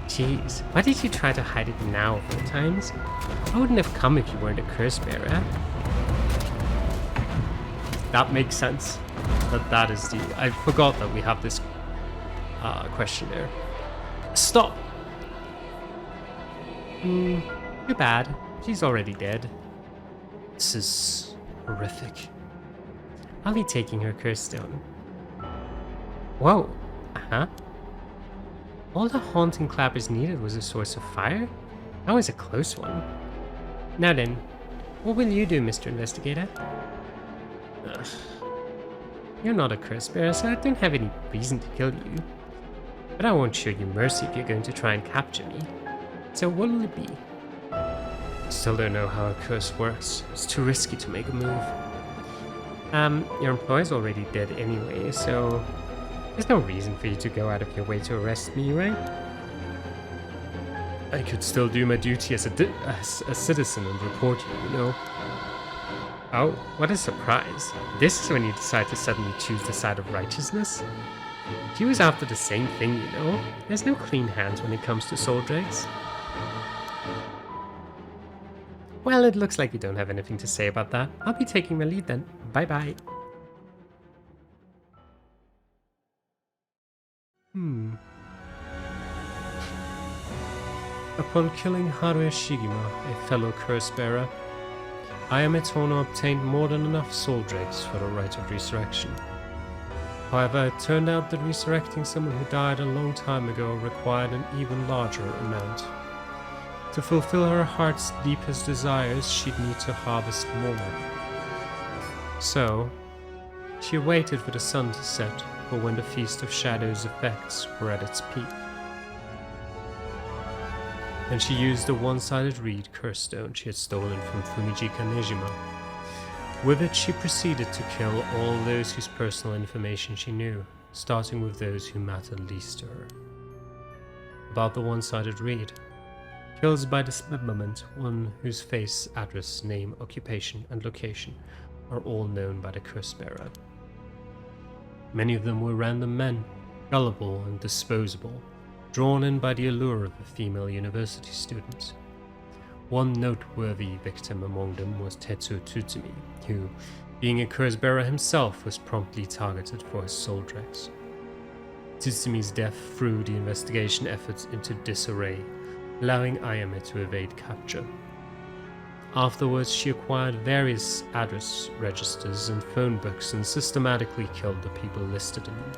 Jeez, why did you try to hide it now of all times? I wouldn't have come if you weren't a curse bearer. That makes sense. But that is the... I forgot that we have this questionnaire. Stop! Too bad. She's already dead. This is horrific. I'll be taking her curse stone. Whoa. Uh-huh. All the haunting clappers needed was a source of fire? That was a close one. Now then, what will you do, Mr. Investigator? Ugh. You're not a curse bearer, so I don't have any reason to kill you. But I won't show you mercy if you're going to try and capture me. So what will it be? Still don't know how a curse works. It's too risky to make a move. Your employer's already dead anyway, so there's no reason for you to go out of your way to arrest me, right? I could still do my duty as a citizen and report you, you know? Oh, what a surprise. This is when you decide to suddenly choose the side of righteousness? He was after the same thing, you know? There's no clean hands when it comes to soul drakes. Well, it looks like you don't have anything to say about that. I'll be taking my leave then. Bye-bye. Upon killing Haruya Shigima, a fellow curse-bearer, Ayame Tono obtained more than enough soul drakes for the rite of resurrection. However, it turned out that resurrecting someone who died a long time ago required an even larger amount. To fulfill her heart's deepest desires, she'd need to harvest more. So, she waited for the sun to set for when the Feast of Shadows effects were at its peak. And she used the one-sided reed curse stone she had stolen from Fumijika Nejima. With it, she proceeded to kill all those whose personal information she knew, starting with those who mattered least to her. About the one-sided reed. Kills by dismemberment, one whose face, address, name, occupation, and location are all known by the curse-bearer. Many of them were random men, gullible and disposable, drawn in by the allure of a female university student. One noteworthy victim among them was Tetsuo Tsutsumi, who, being a curse-bearer himself, was promptly targeted for his soul drakes. Tsutsumi's death threw the investigation efforts into disarray, allowing Ayame to evade capture. Afterwards, she acquired various address registers and phone books and systematically killed the people listed in them.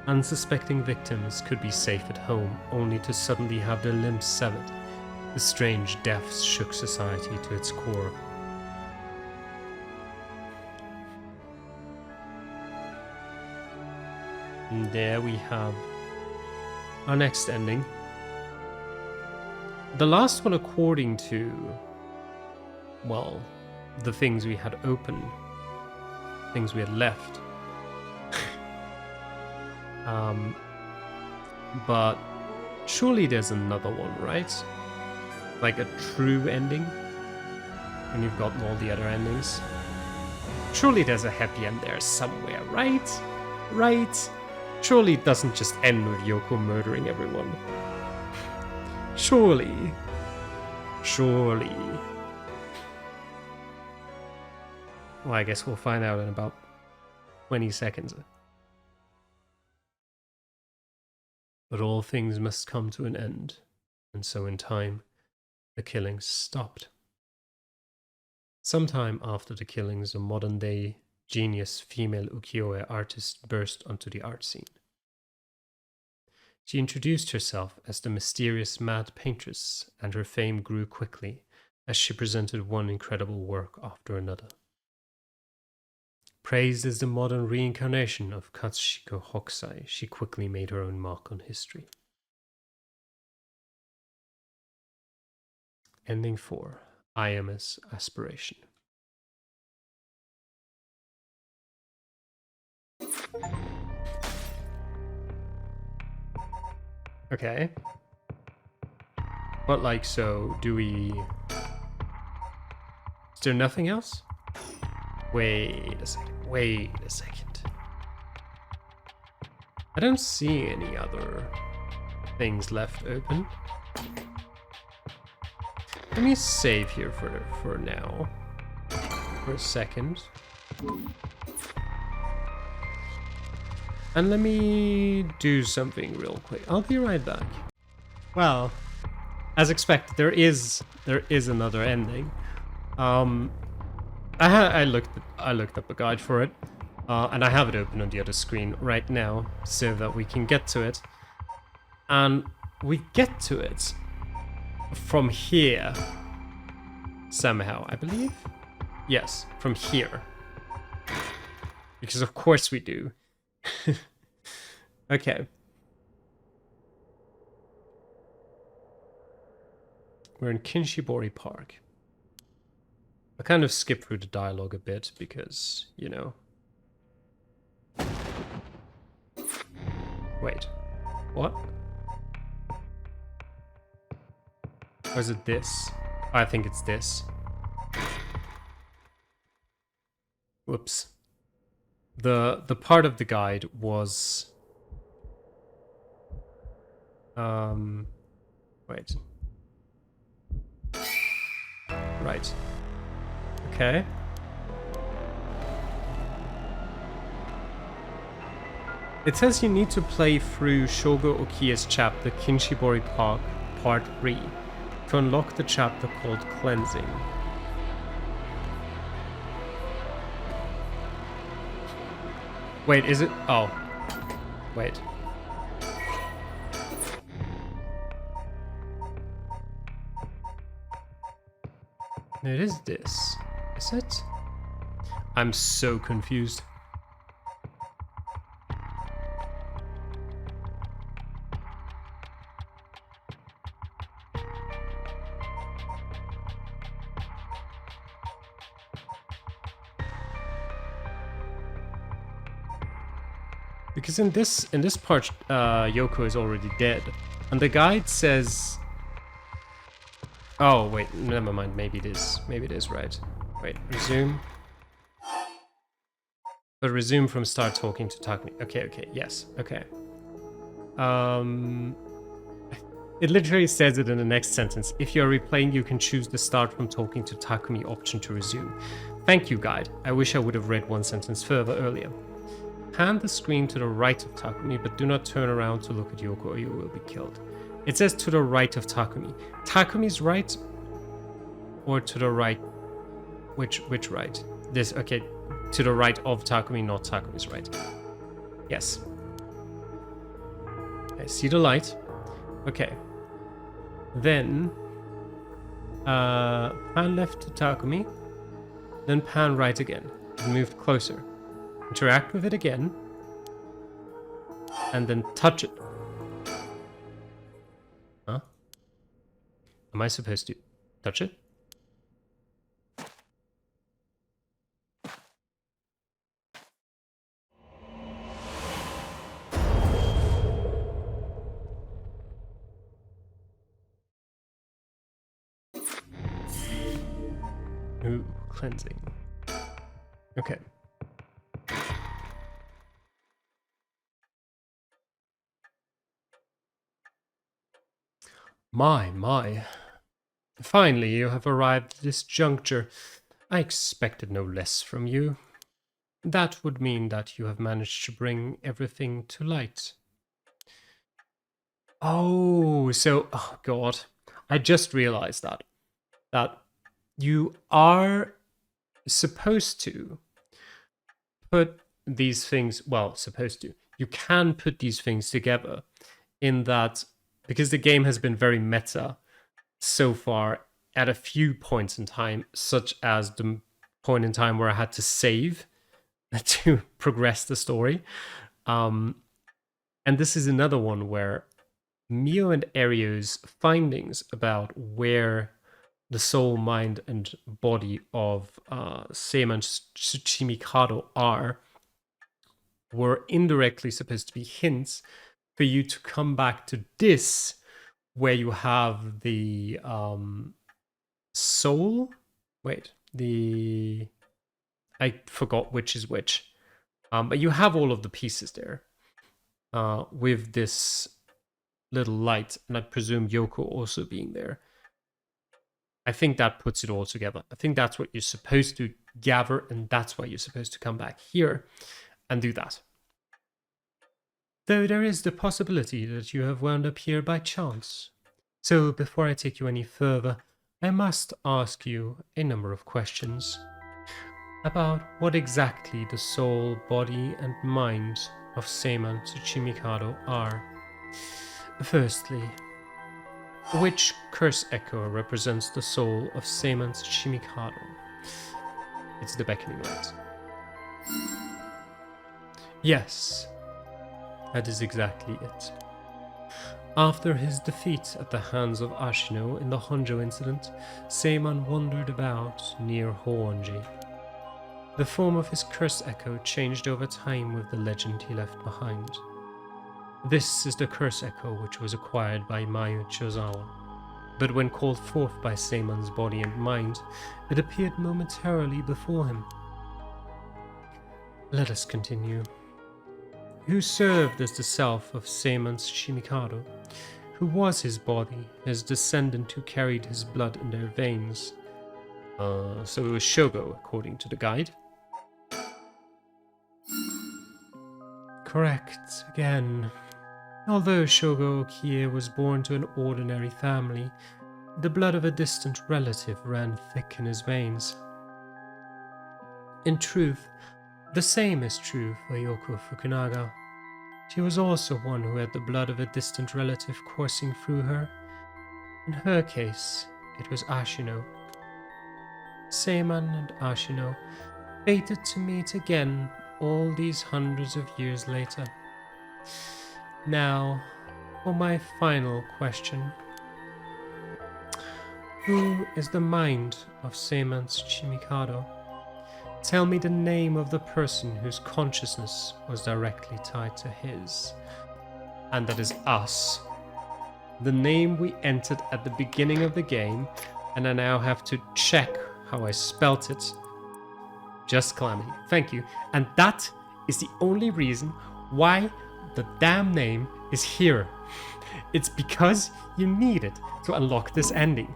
Unsuspecting victims could be safe at home, only to suddenly have their limbs severed. The strange deaths shook society to its core. And there we have our next ending. The last one, according to, well, the things we had open, things we had left. But surely there's another one, right? Like a true ending? And you've gotten all the other endings. Surely there's a happy end there somewhere, right? Right? Surely it doesn't just end with Yoko murdering everyone. Surely. Surely. Well, I guess we'll find out in about 20 seconds. But all things must come to an end, and so in time, the killings stopped. Sometime after the killings, a modern-day genius female ukiyo-e artist burst onto the art scene. She introduced herself as the mysterious mad paintress, and her fame grew quickly as she presented one incredible work after another. Praised as the modern reincarnation of Katsushiko Hokusai, she quickly made her own mark on history. Ending 4. Ayame's Aspiration. Okay. But like, so, do we... Is there nothing else? Wait a second. Wait a second. I don't see any other things left open. Let me save here for now. For a second. And let me do something real quick. I'll be right back. Well, as expected, there is another ending. I looked up a guide for it, and I have it open on the other screen right now so that we can get to it. And we get to it from here somehow, I believe. Yes, from here. Because of course we do. Okay. We're in Kinshibori Park. I kind of skip through the dialogue a bit because, you know. Wait. What? Or is it this? I think it's this. Whoops. The part of the guide was... Wait. Right. Okay. It says you need to play through Shogo Okiya's chapter Kinshibori Park Part 3 to unlock the chapter called Cleansing. Wait, is it? Oh. Wait. No, it is this. Is it? I'm so confused. Because in this part, Yoko is already dead, and the guide says, "Oh wait, never mind. Maybe it is. Maybe it is right. Wait, resume. But resume from start talking to Takumi. Okay, yes, okay. It literally says it in the next sentence. If you are replaying, you can choose the start from talking to Takumi option to resume. Thank you, guide. I wish I would have read one sentence further earlier. Hand the screen to the right of Takumi, but do not turn around to look at Yoko or you will be killed. It says to the right of Takumi. Takumi's right? Or to the right? Which right? This, okay. To the right of Takumi, not Takumi's right. Yes. I see the light. Okay. Then, pan left to Takumi. Then pan right again. And move closer. Interact with it again. And then touch it. Huh? Am I supposed to touch it? Ooh, cleansing. Okay. My. Finally, you have arrived at this juncture. I expected no less from you. That would mean that you have managed to bring everything to light. Oh, God. I just realized that you are supposed to put these things, you can put these things together in that, because the game has been very meta so far at a few points in time, such as the point in time where I had to save to progress the story. And this is another one where Mio and Erio's findings about where the soul, mind, and body of Seiman Tsuchimikado were indirectly supposed to be hints for you to come back to this, where you have the soul. Wait, I forgot which is which. But you have all of the pieces there with this little light, and I presume Yoko also being there. I think that puts it all together. I think that's what you're supposed to gather, and that's why you're supposed to come back here and do that. Though there is the possibility that you have wound up here by chance. So before I take you any further, I must ask you a number of questions about what exactly the soul, body, and mind of Seiman Tsuchimikado are. Firstly, which curse echo represents the soul of Seiman Tsuchimikado? It's the beckoning light. Yes, that is exactly it. After his defeat at the hands of Ashino in the Honjo incident, Seiman wandered about near Honji. The form of his curse echo changed over time with the legend he left behind. This is the curse echo which was acquired by Mayu Chozawa, but when called forth by Seiman's body and mind, it appeared momentarily before him. Let us continue. Who served as the self of Seiman's Tsuchimikado? Who was his body, his descendant who carried his blood in their veins? So it was Shogo, according to the guide. Correct, again. Although Shogo Okie was born to an ordinary family, the blood of a distant relative ran thick in his veins. In truth, the same is true for Yoko Fukunaga. She was also one who had the blood of a distant relative coursing through her. In her case, it was Ashino. Seiman and Ashino fated to meet again all these hundreds of years later. Now, for my final question. Who is the mind of Seiman's Tsuchimikado? Tell me the name of the person whose consciousness was directly tied to his. And that is us. The name we entered at the beginning of the game, and I now have to check how I spelt it. Just Calamity. Thank you. And that is the only reason why the damn name is here. It's because you need it to unlock this ending.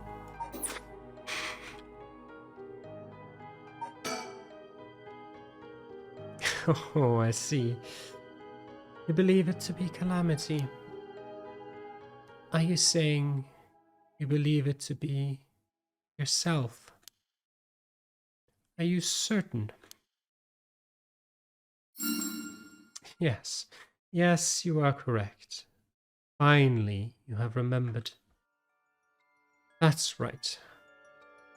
Oh, I see. You believe it to be Calamity. Are you saying you believe it to be yourself? Are you certain? Yes. Yes, you are correct. Finally, you have remembered. That's right.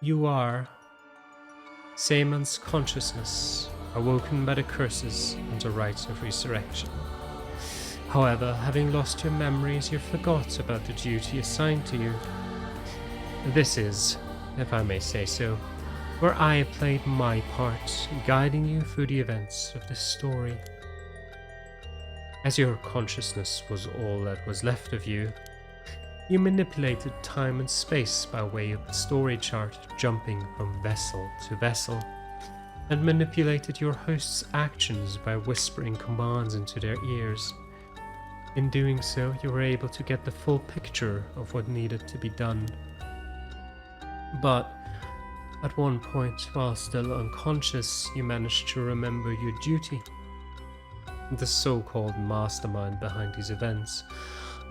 You are Seiman's consciousness, awoken by the curses and the rites of resurrection. However, having lost your memories, you forgot about the duty assigned to you. This is, if I may say so, where I played my part, guiding you through the events of this story. As your consciousness was all that was left of you, you manipulated time and space by way of the story chart, jumping from vessel to vessel, and manipulated your host's actions by whispering commands into their ears. In doing so, you were able to get the full picture of what needed to be done. But at one point, while still unconscious, you managed to remember your duty. The so-called mastermind behind these events,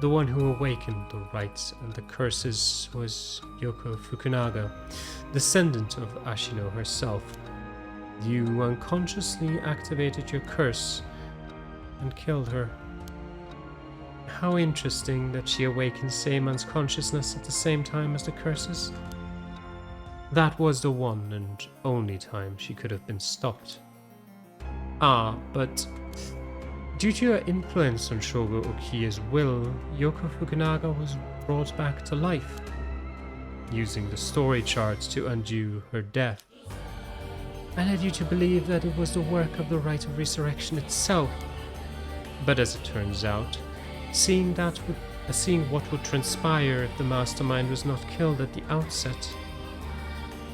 the one who awakened the rites and the curses, was Yoko Fukunaga, descendant of Ashino herself. You unconsciously activated your curse and killed her. How interesting that she awakened Seiman's consciousness at the same time as the curses. That was the one and only time she could have been stopped. But due to her influence on Shogo Okie's will, Yoko Fukunaga was brought back to life, using the story charts to undo her death. I led you to believe that it was the work of the rite of resurrection itself. But as it turns out, seeing what would transpire if the mastermind was not killed at the outset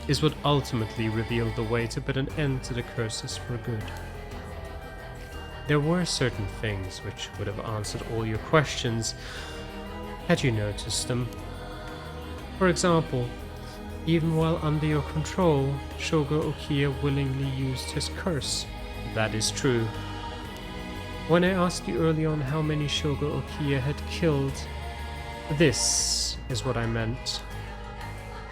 is what ultimately revealed the way to put an end to the curses for good. There were certain things which would have answered all your questions had you noticed them. For example, even while under your control, Shogo Okie willingly used his curse. That is true. When I asked you early on how many Shogo Okie had killed, this is what I meant.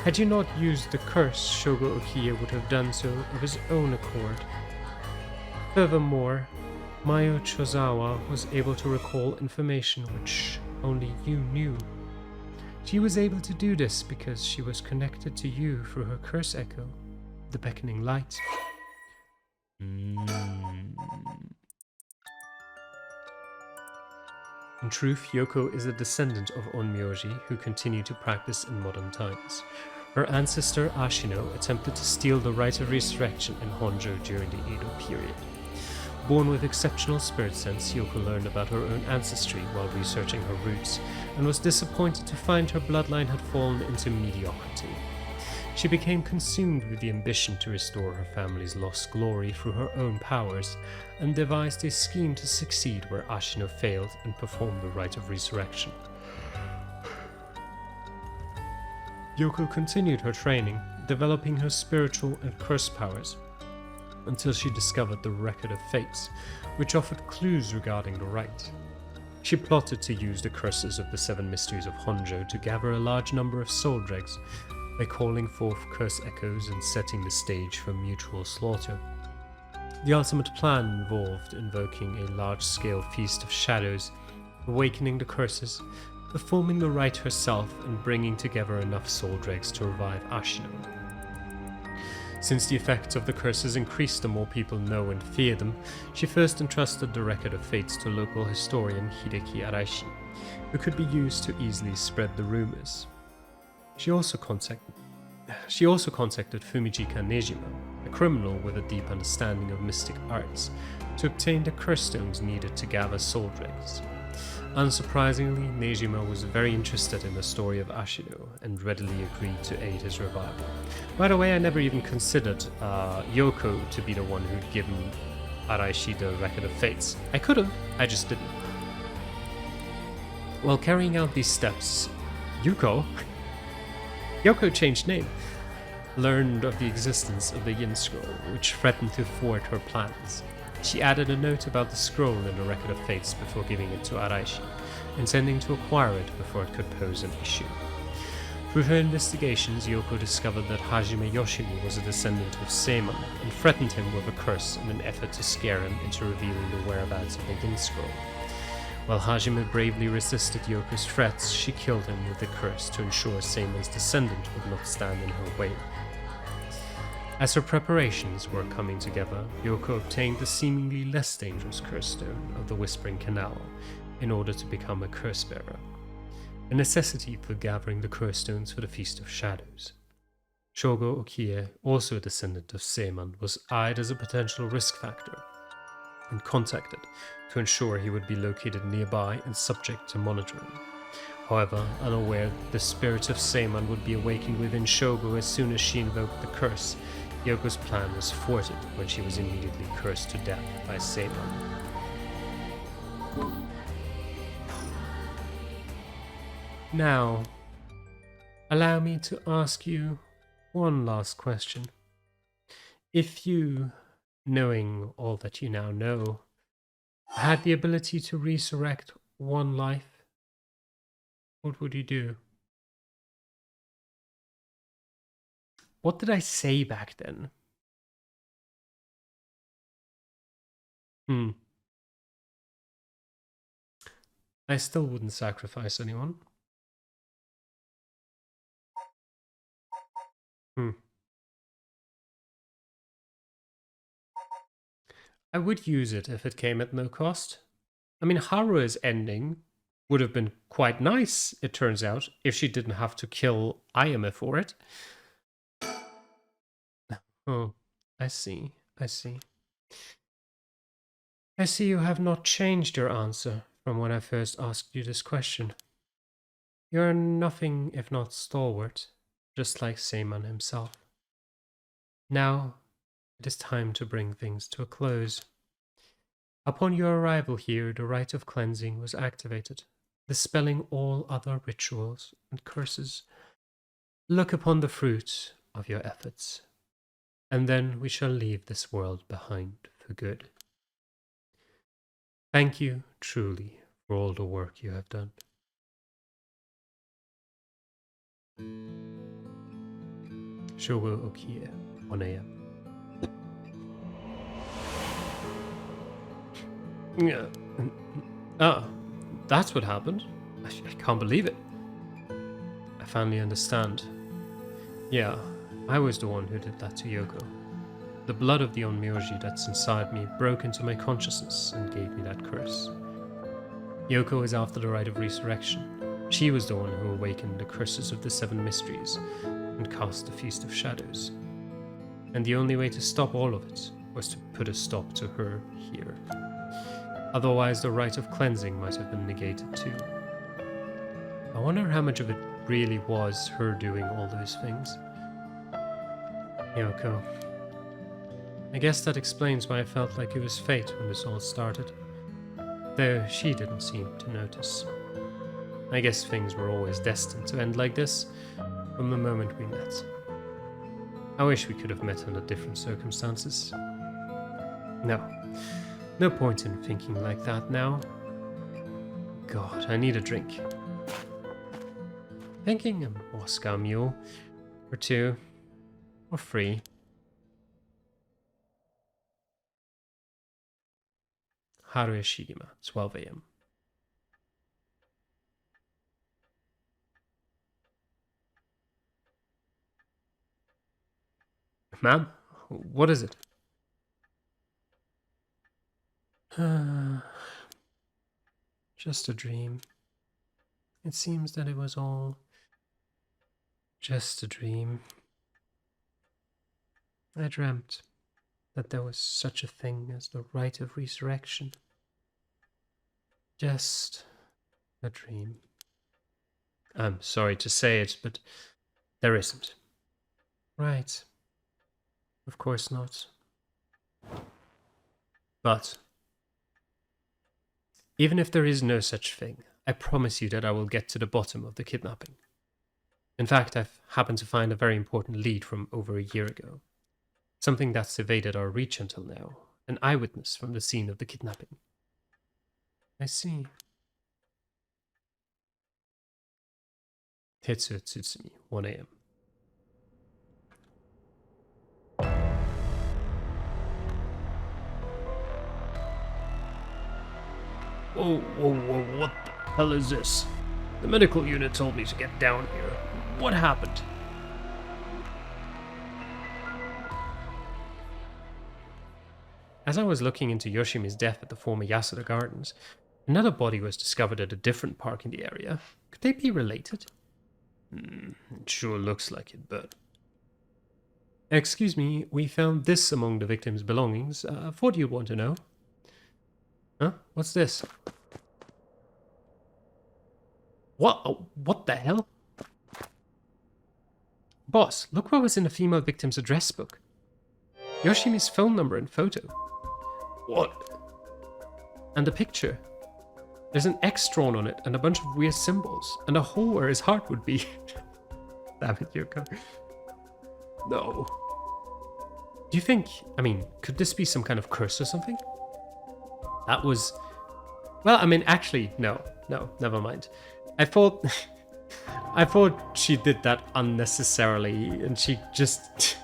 Had you not used the curse, Shogo Okie would have done so of his own accord. Furthermore, Mayu Chozawa was able to recall information which only you knew. She was able to do this because she was connected to you through her curse echo, the beckoning light. In truth, Yoko is a descendant of Onmyoji who continue to practice in modern times. Her ancestor Ashino attempted to steal the rite of resurrection in Honjo during the Edo period. Born with exceptional spirit sense, Yoko learned about her own ancestry while researching her roots, and was disappointed to find her bloodline had fallen into mediocrity. She became consumed with the ambition to restore her family's lost glory through her own powers, and devised a scheme to succeed where Ashino failed and performed the rite of resurrection. Yoko continued her training, developing her spiritual and curse powers, until she discovered the Record of Fates, which offered clues regarding the rite. She plotted to use the curses of the 7 mysteries of Honjo to gather a large number of soul dregs by calling forth curse echoes and setting the stage for mutual slaughter. The ultimate plan involved invoking a large-scale feast of shadows, awakening the curses, performing the rite herself, and bringing together enough soul dregs to revive Ashino. Since the effects of the curses increased the more people know and fear them, she first entrusted the Record of Fates to local historian Hideki Araishi, who could be used to easily spread the rumors. She also contacted Fumijika Nejima, a criminal with a deep understanding of mystic arts, to obtain the curse stones needed to gather soul dregs. Unsurprisingly, Nejima was very interested in the story of Ashino and readily agreed to aid his revival. By the way, I never even considered Yoko to be the one who'd given Araishi the Record of Fates. I could have, I just didn't. While carrying out these steps, Yoko changed name, learned of the existence of the Yin Scroll, which threatened to thwart her plans. She added a note about the scroll in the Record of Fates before giving it to Araishi, intending to acquire it before it could pose an issue. Through her investigations, Yoko discovered that Hajime Yoshimi was a descendant of Seiman and threatened him with a curse in an effort to scare him into revealing the whereabouts of the Yin Scroll. While Hajime bravely resisted Yoko's threats, she killed him with the curse to ensure Seiman's descendant would not stand in her way. As her preparations were coming together, Yoko obtained the seemingly less dangerous curse stone of the Whispering Canal in order to become a curse bearer, a necessity for gathering the curse stones for the Feast of Shadows. Shogo Okie, also a descendant of Seiman, was eyed as a potential risk factor and contacted to ensure he would be located nearby and subject to monitoring. However, unaware that the spirit of Seiman would be awakened within Shogo as soon as she invoked the curse, Yoko's plan was thwarted when she was immediately cursed to death by Seiman. Now, allow me to ask you one last question. If you, knowing all that you now know, had the ability to resurrect one life, what would you do? What did I say back then? I still wouldn't sacrifice anyone. I would use it if it came at no cost. I mean, Harua's ending would have been quite nice, it turns out, if she didn't have to kill Ayame for it. Oh, I see. I see you have not changed your answer from when I first asked you this question. You are nothing if not stalwart, just like Seiman himself. Now, it is time to bring things to a close. Upon your arrival here, the rite of cleansing was activated, dispelling all other rituals and curses. Look upon the fruit of your efforts, and then we shall leave this world behind for good. Thank you, truly, for all the work you have done. Shogo Okie, 1 a.m. Yeah. Ah, that's what happened. I can't believe it. I finally understand. Yeah, I was the one who did that to Yoko. The blood of the Onmyoji that's inside me broke into my consciousness and gave me that curse. Yoko is after the rite of resurrection. She was the one who awakened the curses of the 7 mysteries and cast the Feast of Shadows. And the only way to stop all of it was to put a stop to her here. Otherwise, the rite of cleansing might have been negated too. I wonder how much of it really was her doing all those things. Yoko. I guess that explains why I felt like it was fate when this all started. Though she didn't seem to notice. I guess things were always destined to end like this from the moment we met. I wish we could have met under different circumstances. No point in thinking like that now. God, I need a drink. Thinking a Moscow Mule, or 2, or 3. Haruya Shigima, 12 a.m. Ma'am, what is it? Just a dream. It seems that it was all just a dream. I dreamt that there was such a thing as the rite of resurrection. Just a dream. I'm sorry to say it, but there isn't. Right. Of course not. But even if there is no such thing, I promise you that I will get to the bottom of the kidnapping. In fact, I've happened to find a very important lead from over a year ago. Something that's evaded our reach until now. An eyewitness from the scene of the kidnapping. I see. Tetsuya Tsutsumi, 1 a.m. Whoa, what the hell is this? The medical unit told me to get down here. What happened? As I was looking into Yoshimi's death at the former Yasuda Gardens, another body was discovered at a different park in the area. Could they be related? It sure looks like it, but... Excuse me, we found this among the victim's belongings. What do you want to know? Huh? What's this? What the hell? Boss, look what was in the female victim's address book. Yoshimi's phone number and photo. What? And a picture. There's an X drawn on it and a bunch of weird symbols, and a hole where his heart would be. Damn it, Yoko. No. Do you think, could this be some kind of curse or something? That was... Well, actually, no, never mind. I thought she did that unnecessarily, and she just...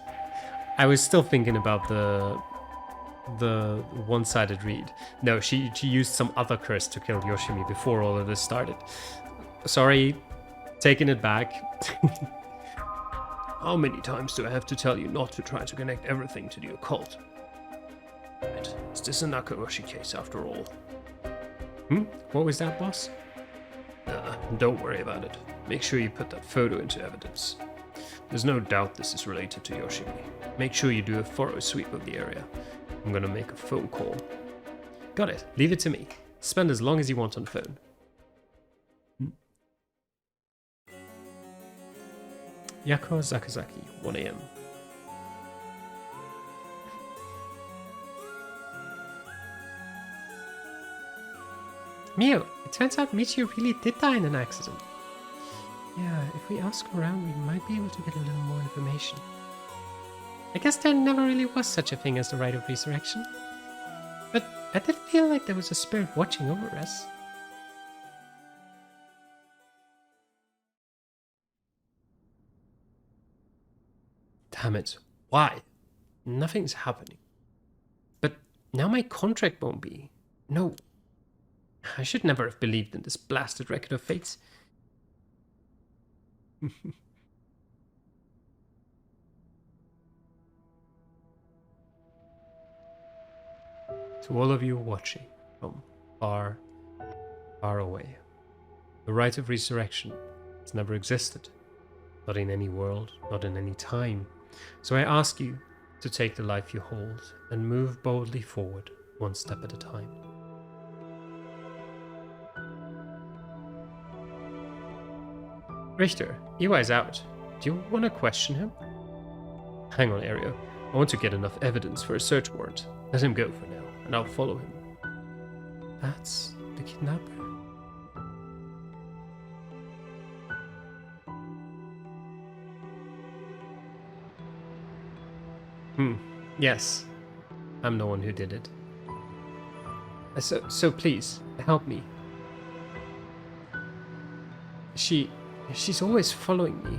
I was still thinking about the one-sided read. No, she used some other curse to kill Yoshimi before all of this started. Sorry, taking it back. How many times do I have to tell you not to try to connect everything to the occult? Right, is this a Nakayoshi case after all? What was that, boss? Don't worry about it. Make sure you put that photo into evidence. There's no doubt this is related to Yoshimi. Make sure you do a thorough sweep of the area. I'm gonna make a phone call. Got it. Leave it to me. Spend as long as you want on the phone. Yako Zakazaki, 1 a.m. Mio, it turns out Michio really did die in an accident. Yeah, if we ask around, we might be able to get a little more information. I guess there never really was such a thing as the rite of resurrection. But I did feel like there was a spirit watching over us. Damn it. Why? Nothing's happening. But now my contract won't be. No. I should never have believed in this blasted record of fates. To all of you watching from far, far away. The right of resurrection has never existed, not in any world, not in any time. So I ask you to take the life you hold and move boldly forward, one step at a time. Richter, Iwai's out. Do you want to question him? Hang on, Ario. I want to get enough evidence for a search warrant. Let him go for now, and I'll follow him. That's the kidnapper? Yes. I'm the one who did it. So please, help me. She's always following me.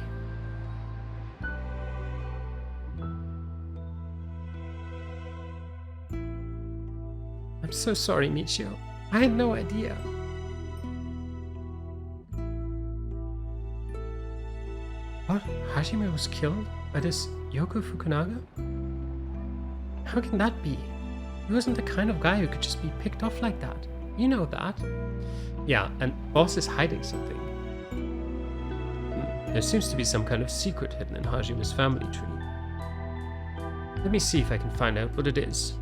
I'm so sorry, Michio. I had no idea. What? Hajime was killed by this Yoko Fukunaga? How can that be? He wasn't the kind of guy who could just be picked off like that. You know that. Yeah, and Boss is hiding something. There seems to be some kind of secret hidden in Hajime's family tree. Let me see if I can find out what it is.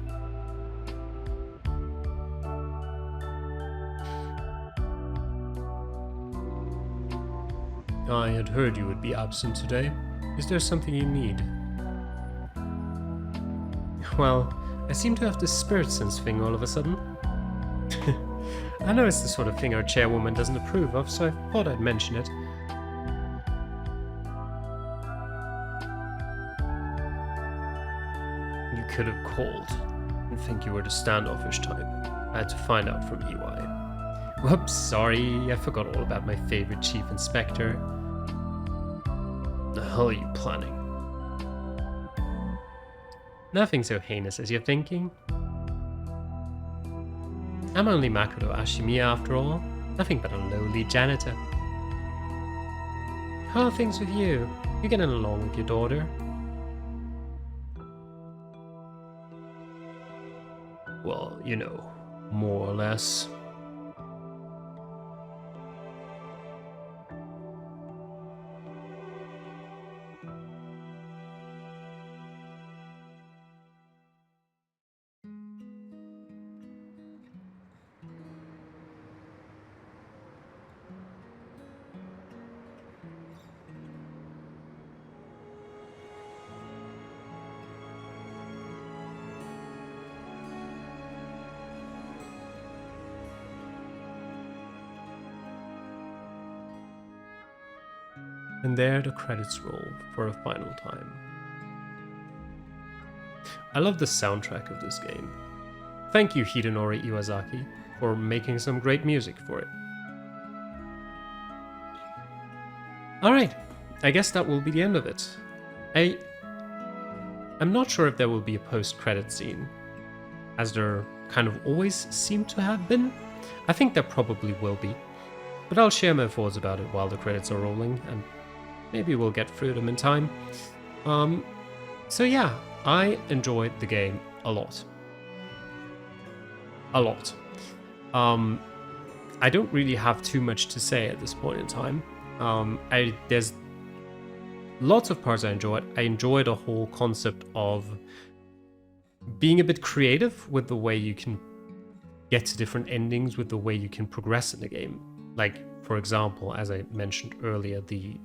I had heard you would be absent today. Is there something you need? Well, I seem to have this spirit sense thing all of a sudden. I know it's the sort of thing our chairwoman doesn't approve of, so I thought I'd mention it. You could have called and think you were the standoffish type. I had to find out from EY. Whoops, sorry, I forgot all about my favorite chief inspector. The hell are you planning? Nothing so heinous as you're thinking. I'm only Makoto Ashimiya after all, nothing but a lowly janitor. How are things with you? You getting along with your daughter? Well, you know, more or less. And there the credits roll for a final time. I love the soundtrack of this game. Thank you, Hidenori Iwasaki, for making some great music for it. Alright, I guess that will be the end of it. I'm not sure if there will be a post-credit scene, as there kind of always seem to have been. I think there probably will be, but I'll share my thoughts about it while the credits are rolling, and maybe we'll get through them in time. So yeah, I enjoyed the game a lot. A lot. I don't really have too much to say at this point in time. There's lots of parts I enjoyed. I enjoyed the whole concept of being a bit creative with the way you can get to different endings, with the way you can progress in the game. Like, for example, as I mentioned earlier, the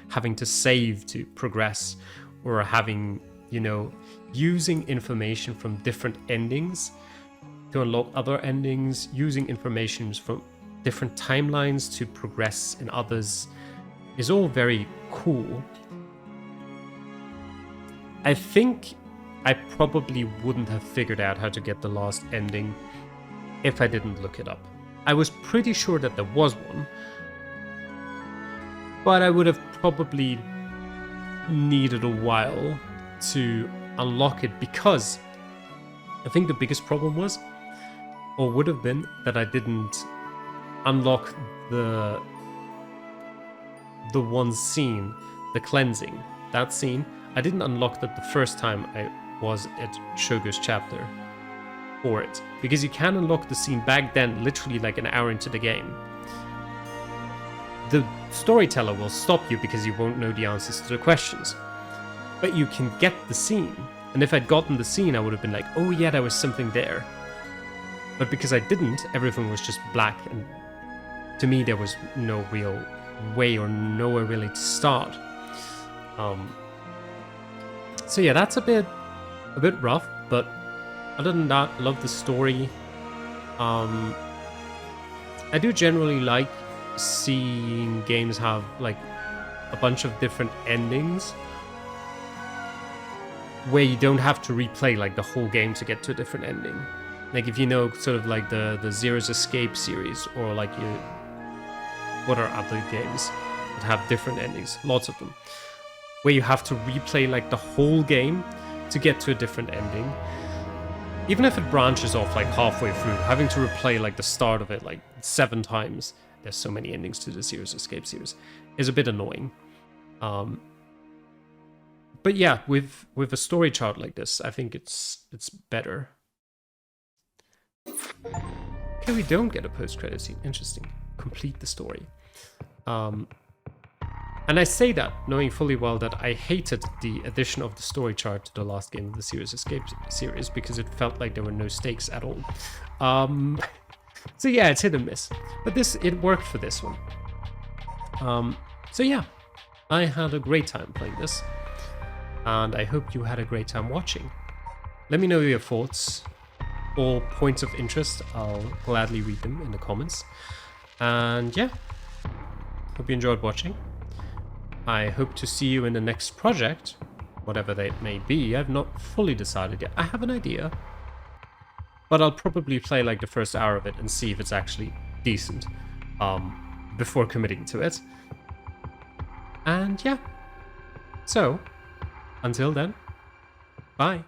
having to save to progress, or having, you know, using information from different endings to unlock other endings, using information from different timelines to progress in others, is all very cool. I think I probably wouldn't have figured out how to get the last ending if I didn't look it up. I was pretty sure that there was one, but I would have probably needed a while to unlock it, because I think the biggest problem was, or would have been, that I didn't unlock the one scene, the cleansing, that scene. I didn't unlock that the first time I was at Shogo's chapter. for it, because you can unlock the scene back then, literally like an hour into the game. The storyteller will stop you because you won't know the answers to the questions. But you can get the scene. And if I'd gotten the scene, I would have been like, oh yeah, there was something there. But because I didn't, everything was just black, and to me there was no real way or nowhere really to start. So yeah, that's a bit rough, but other than that, I love the story. I do generally like seeing games have like a bunch of different endings, where you don't have to replay like the whole game to get to a different ending. Like if you know sort of like the Zero's Escape series, or like what are other games that have different endings? Lots of them. Where you have to replay like the whole game to get to a different ending. Even if it branches off like halfway through, having to replay like the start of it like 7 times, there's so many endings to the Zero's Escape series, is a bit annoying. But yeah, with a story chart like this, I think it's better. Okay, we don't get a post-credit scene. Interesting. Complete the story. And I say that knowing fully well that I hated the addition of the story chart to the last game of the Zero's Escape series, because it felt like there were no stakes at all. So yeah, it's hit and miss. But it worked for this one. So yeah, I had a great time playing this. And I hope you had a great time watching. Let me know your thoughts or points of interest. I'll gladly read them in the comments. And yeah, hope you enjoyed watching. I hope to see you in the next project, whatever that may be. I've not fully decided yet. I have an idea, but I'll probably play like the first hour of it and see if it's actually decent before committing to it. And yeah, so until then, bye.